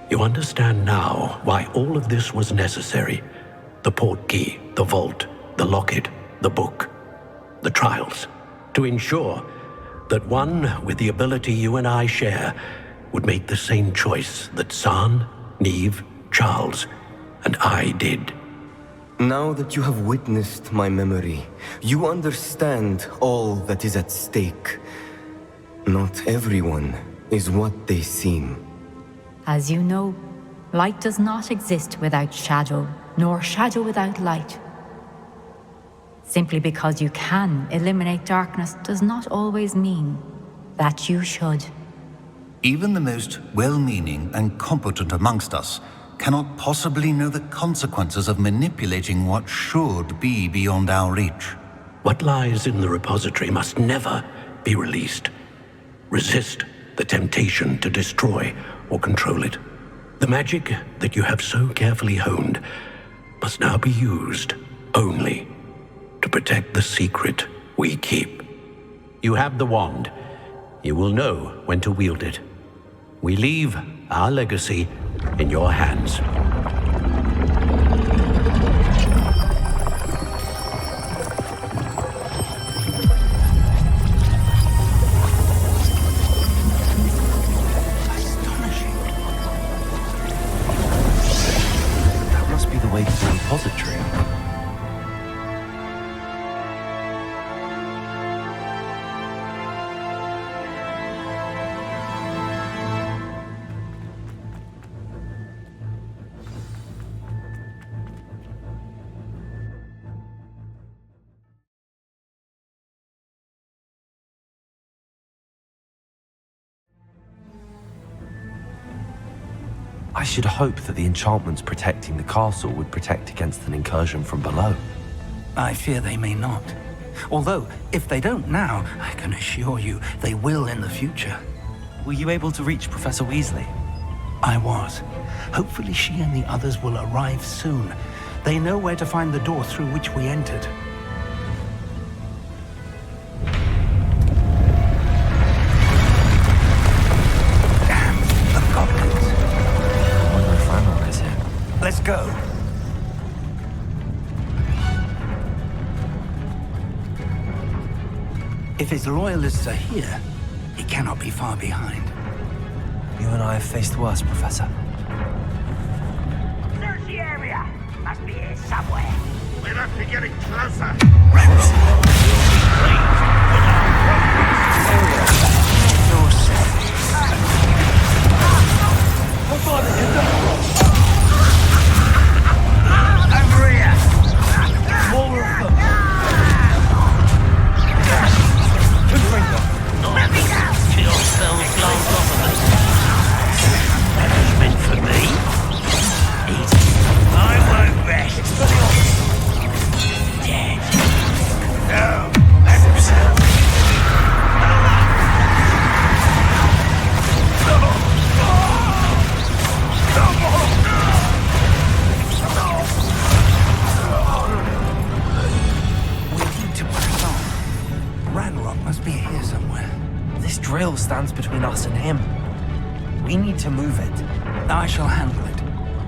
You understand now why all of this was necessary. The portkey, the vault, the locket, the book, the trials. To ensure that one with the ability you and I share would make the same choice that San, Neve, Charles, and I did. Now that you have witnessed my memory, you understand all that is at stake. Not everyone is what they seem. As you know, light does not exist without shadow, nor shadow without light. Simply because you can eliminate darkness does not always mean that you should. Even the most well-meaning and competent amongst us cannot possibly know the consequences of manipulating what should be beyond our reach. What lies in the repository must never be released. Resist the temptation to destroy or control it. The magic that you have so carefully honed must now be used only to protect the secret we keep. You have the wand. You will know when to wield it. We leave our legacy in your hands. That must be the way to the repository. I should hope that the enchantments protecting the castle would protect against an incursion from below. I fear they may not. Although, if they don't now, I can assure you they will in the future. Were you able to reach Professor Weasley? I was. Hopefully she and the others will arrive soon. They know where to find the door through which we entered. Let's go. If his loyalists are here, he cannot be far behind. You and I have faced worse, Professor. Search the area. Must be here somewhere. We must be getting closer. Ranrok must be here somewhere. This drill stands between us and him. We need to move it. I shall handle it.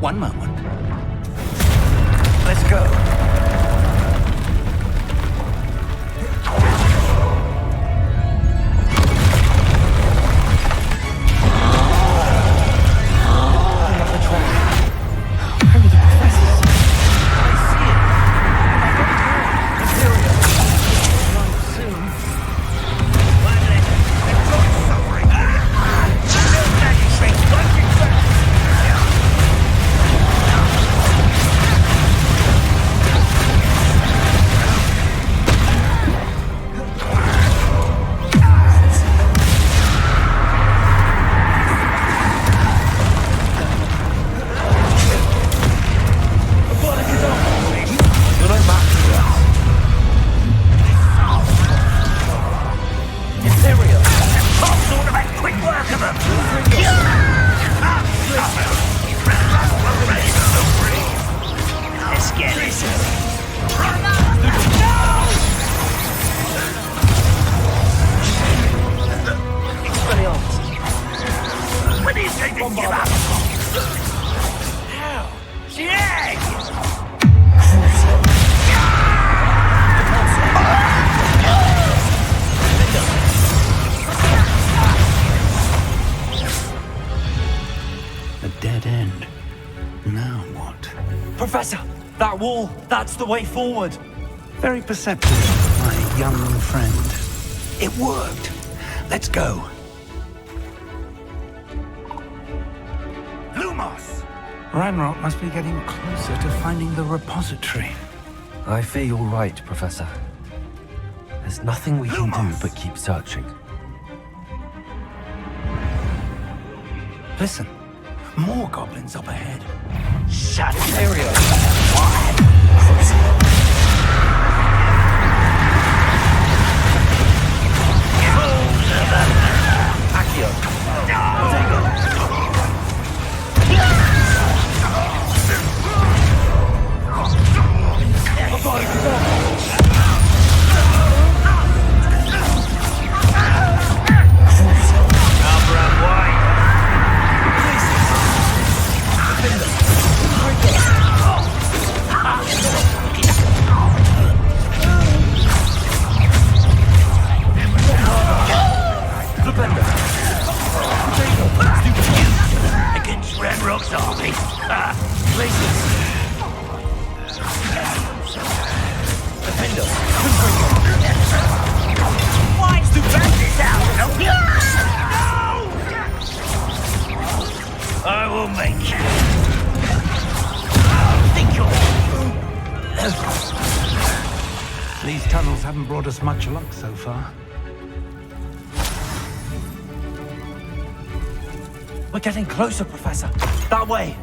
One moment. Let's go. Professor, that wall, that's the way forward. Very perceptive, my young friend. It worked. Let's go. Lumos! Ranrok must be getting closer to finding the repository. I fear you're right, Professor. There's nothing we can do but keep searching. Listen, more goblins up ahead. Shut Stereo. against Ranrok's army. Defender. Why is the bandits out? No! I will make you. Think you're... These tunnels haven't brought us much luck so far. We're getting closer, Professor. That way.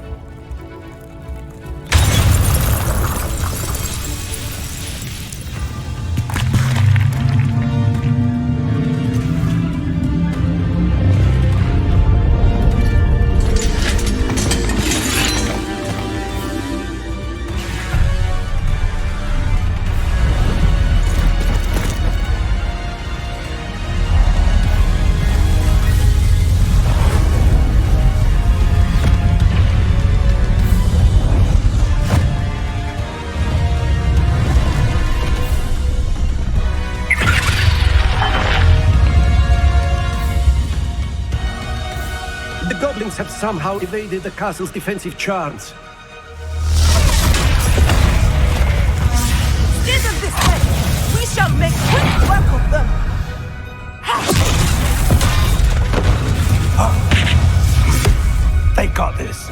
The goblins have somehow evaded the castle's defensive charms. Rid of this place! We shall make quick work of them! They got this.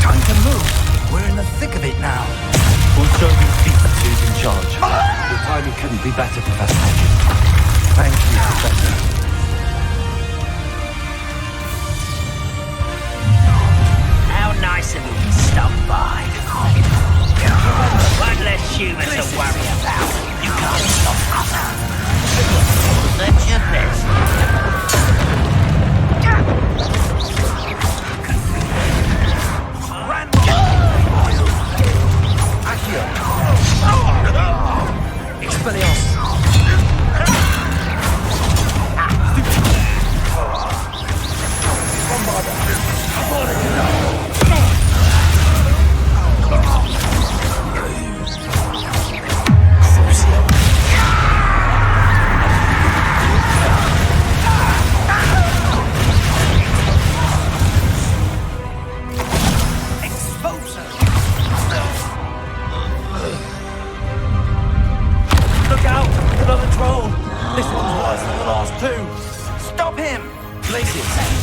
Time to move. We're in the thick of it now. We'll show these beasts who's in charge. Your timing couldn't be better, Professor. Thank you, Professor. How nice of you to stop by. One less human to worry about. You can't stop us. That's your best. Look out! Another troll! This one's worse than the last two! Stop him! Glacius!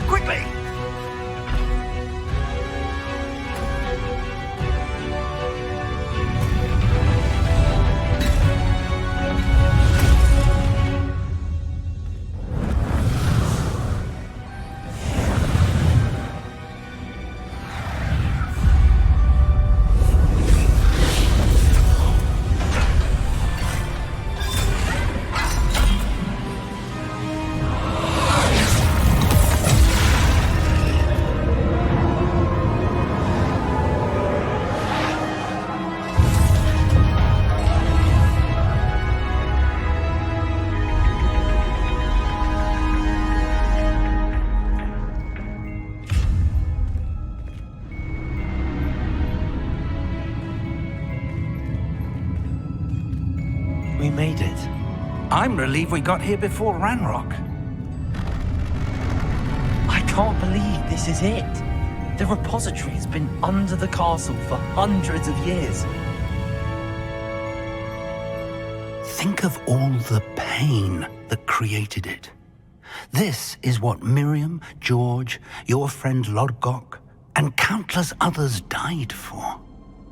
Quickly! We made it. I'm relieved we got here before Ranrok. I can't believe this is it. The repository has been under the castle for hundreds of years. Think of all the pain that created it. This is what Miriam, George, your friend Lodgok, and countless others died for.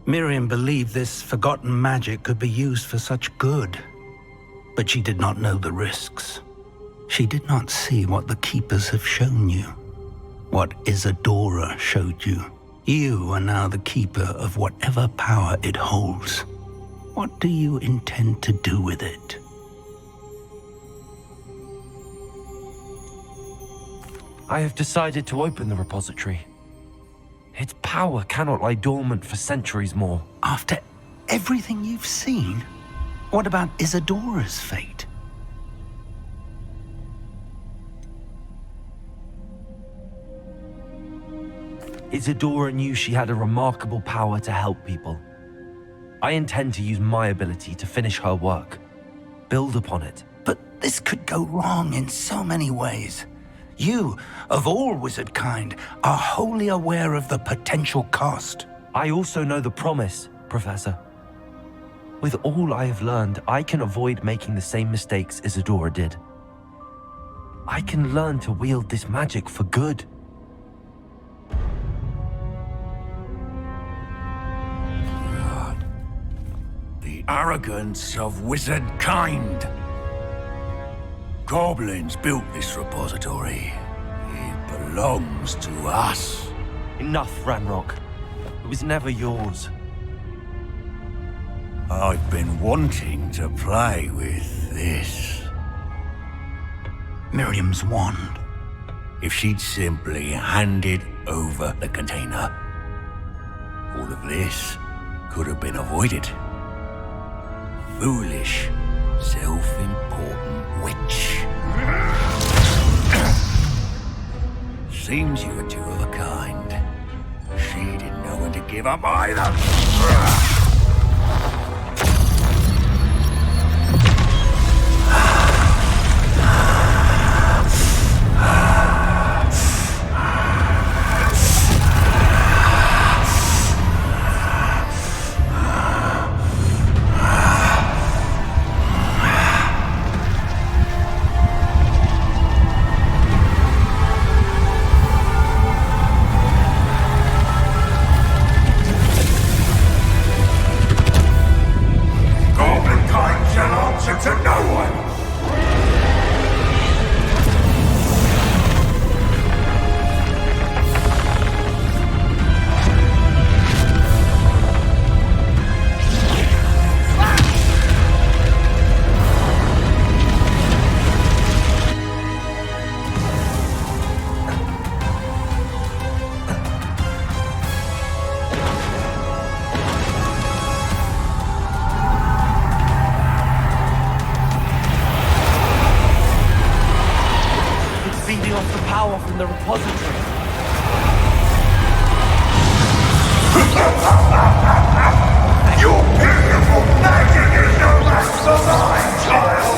Miriam believed this forgotten magic could be used for such good. But she did not know the risks. She did not see what the Keepers have shown you. What Isadora showed you. You are now the Keeper of whatever power it holds. What do you intend to do with it? I have decided to open the repository. Its power cannot lie dormant for centuries more. After everything you've seen? What about Isadora's fate? Isadora knew she had a remarkable power to help people. I intend to use my ability to finish her work. Build upon it. But this could go wrong in so many ways. You, of all wizard kind, are wholly aware of the potential cost. I also know the promise, Professor. With all I have learned, I can avoid making the same mistakes Isadora did. I can learn to wield this magic for good. The arrogance of wizard kind. Goblins built this repository. It belongs to us. Enough, Ranrok. It was never yours. I've been wanting to play with this. Miriam's wand. If she'd simply handed over the container, all of this could have been avoided. Foolish, self-important witch. Seems you were two of a kind. She didn't know when to give up either. From the repository. Your beautiful magic is no match for mine, child!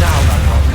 Now, Ranrok.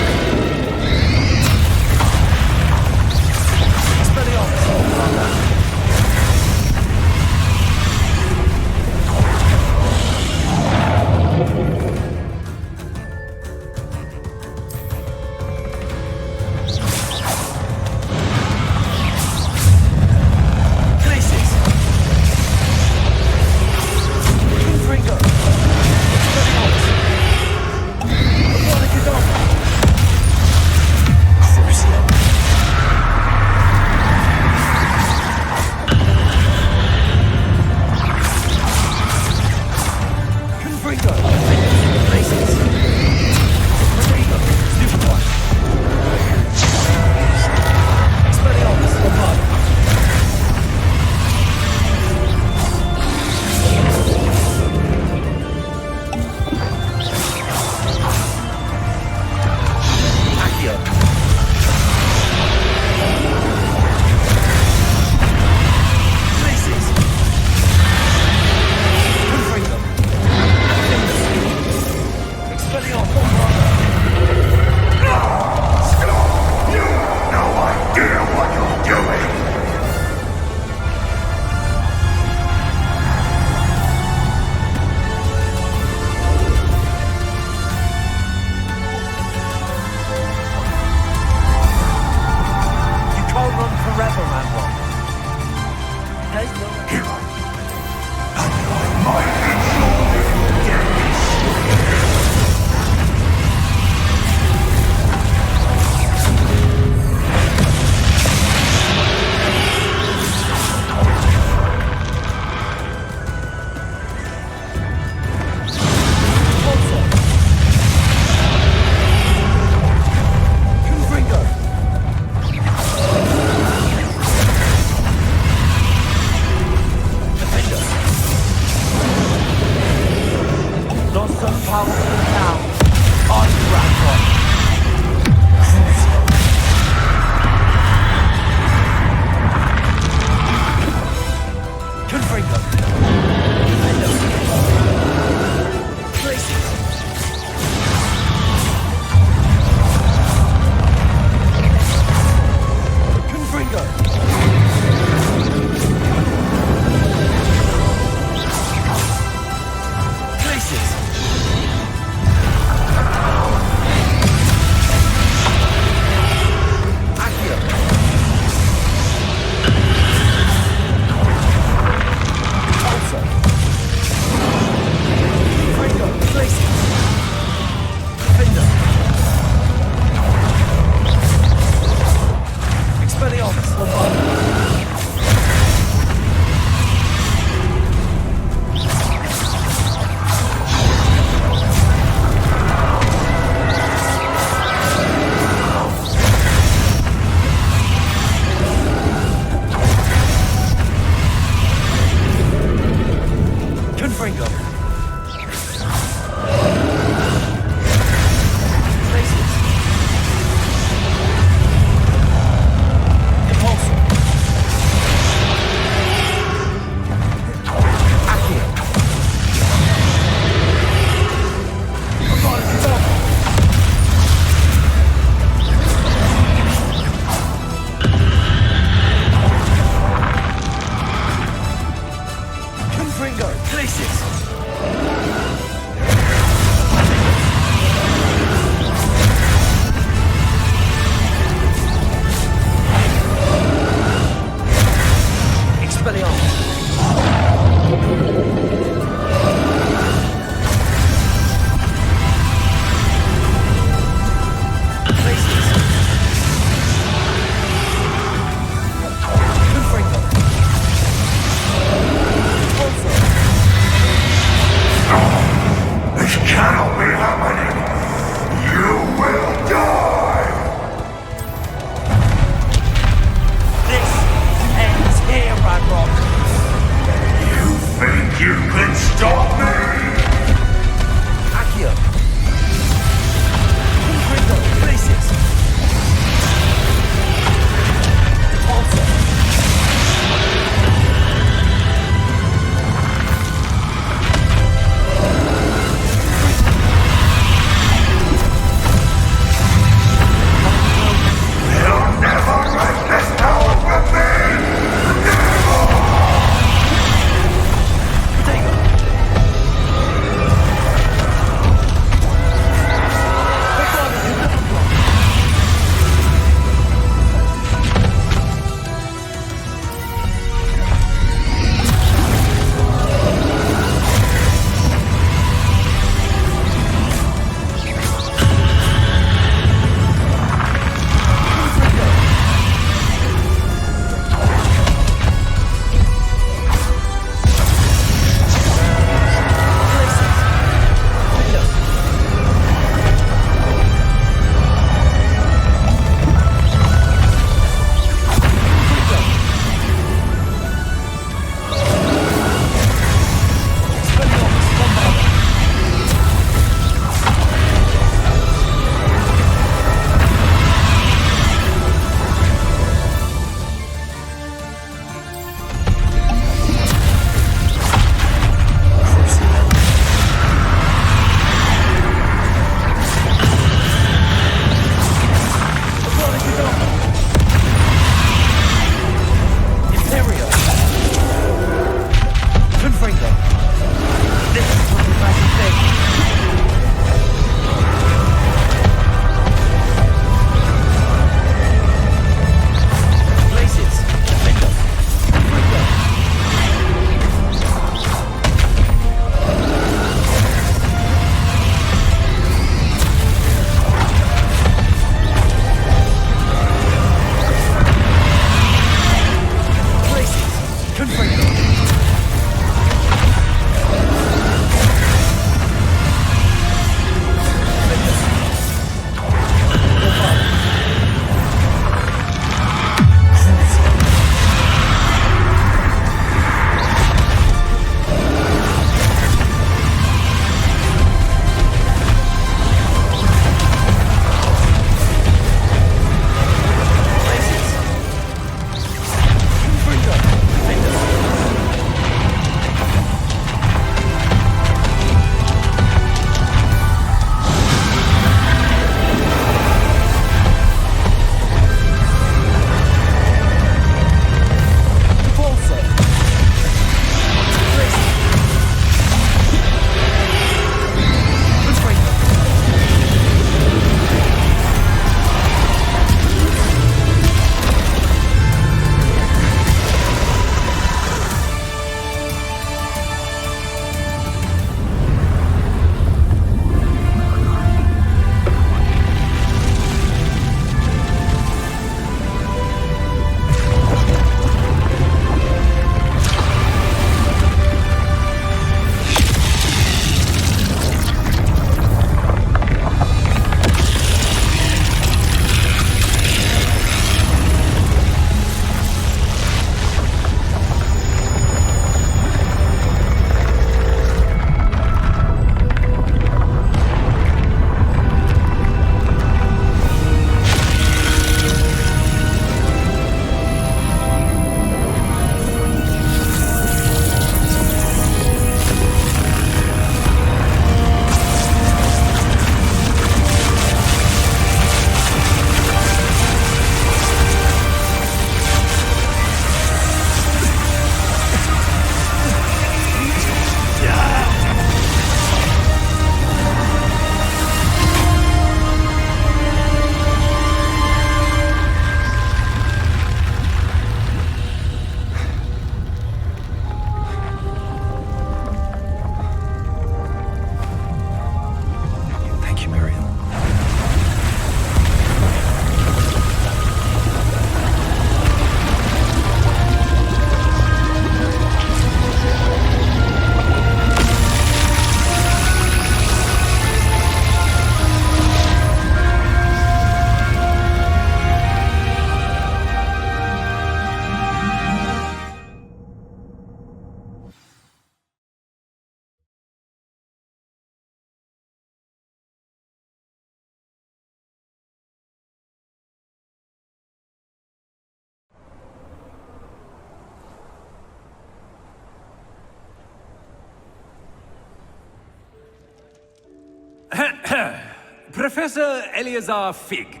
Professor Eleazar Fig.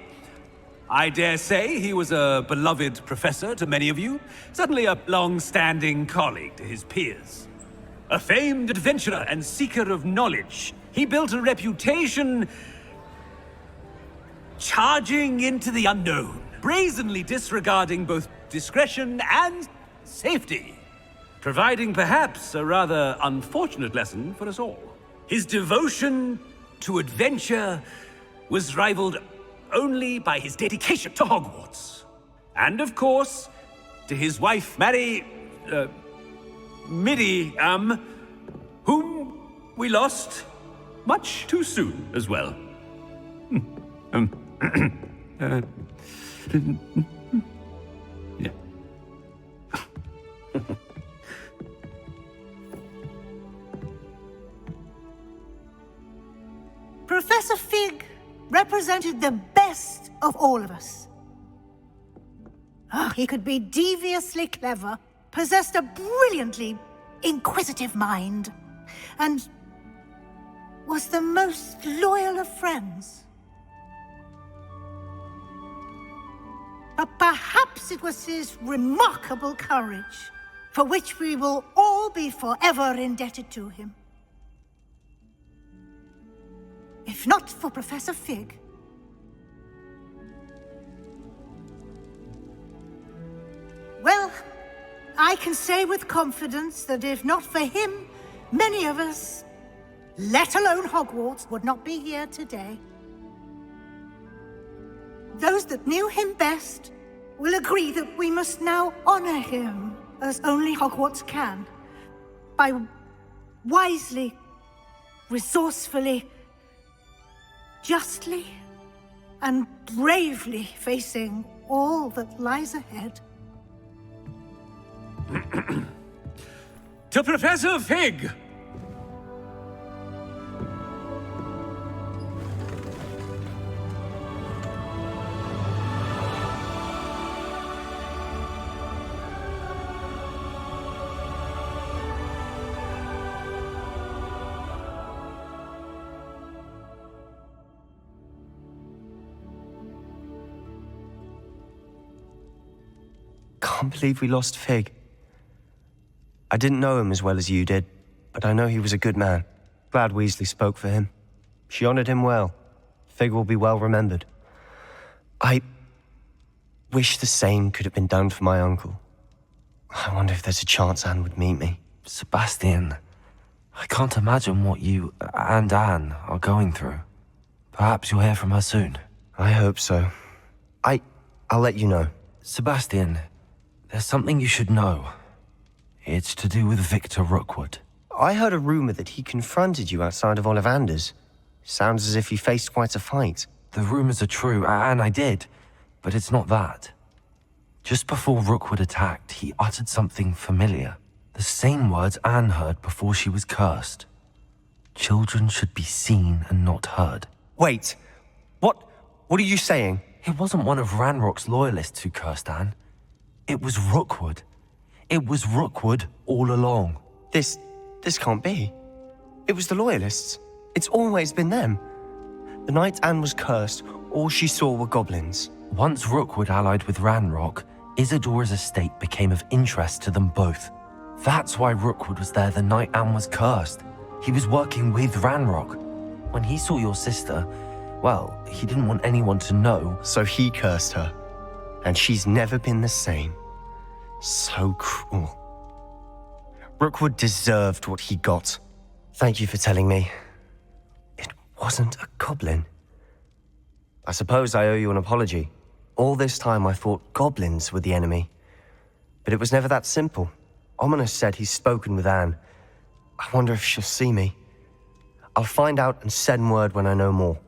I dare say he was a beloved professor to many of you, certainly a long-standing colleague to his peers. A famed adventurer and seeker of knowledge, he built a reputation charging into the unknown, brazenly disregarding both discretion and safety, providing perhaps a rather unfortunate lesson for us all. His devotion to adventure was rivaled only by his dedication to Hogwarts. And of course, to his wife, Midi, whom we lost much too soon as well. Yeah. Professor Fig represented the best of all of us. He could be deviously clever, possessed a brilliantly inquisitive mind, and was the most loyal of friends. But perhaps it was his remarkable courage, for which we will all be forever indebted to him. If not for Professor Fig, well, I can say with confidence that if not for him, many of us, let alone Hogwarts, would not be here today. Those that knew him best will agree that we must now honor him as only Hogwarts can, by wisely, resourcefully, justly, and bravely facing all that lies ahead. To Professor Fig! Can't believe we lost Fig. I didn't know him as well as you did, but I know he was a good man. Glad Weasley spoke for him. She honored him well. Fig will be well remembered. I wish the same could have been done for my uncle. I wonder if there's a chance Anne would meet me. Sebastian, I can't imagine what you and Anne are going through. Perhaps you'll hear from her soon. I hope so. I'll let you know. Sebastian, there's something you should know. It's to do with Victor Rookwood. I heard a rumor that he confronted you outside of Ollivander's. Sounds as if he faced quite a fight. The rumors are true, and I did, but it's not that. Just before Rookwood attacked, he uttered something familiar. The same words Anne heard before she was cursed. Children should be seen and not heard. Wait, what are you saying? It wasn't one of Ranrock's loyalists who cursed Anne. It was Rookwood. It was Rookwood all along. This can't be. It was the Loyalists. It's always been them. The night Anne was cursed, all she saw were goblins. Once Rookwood allied with Ranrock, Isadora's estate became of interest to them both. That's why Rookwood was there the night Anne was cursed. He was working with Ranrock. When he saw your sister, well, he didn't want anyone to know. So he cursed her. And she's never been the same. So cruel. Rookwood deserved what he got. Thank you for telling me. It wasn't a goblin. I suppose I owe you an apology. All this time I thought goblins were the enemy. But it was never that simple. Ominous said he's spoken with Anne. I wonder if she'll see me. I'll find out and send word when I know more.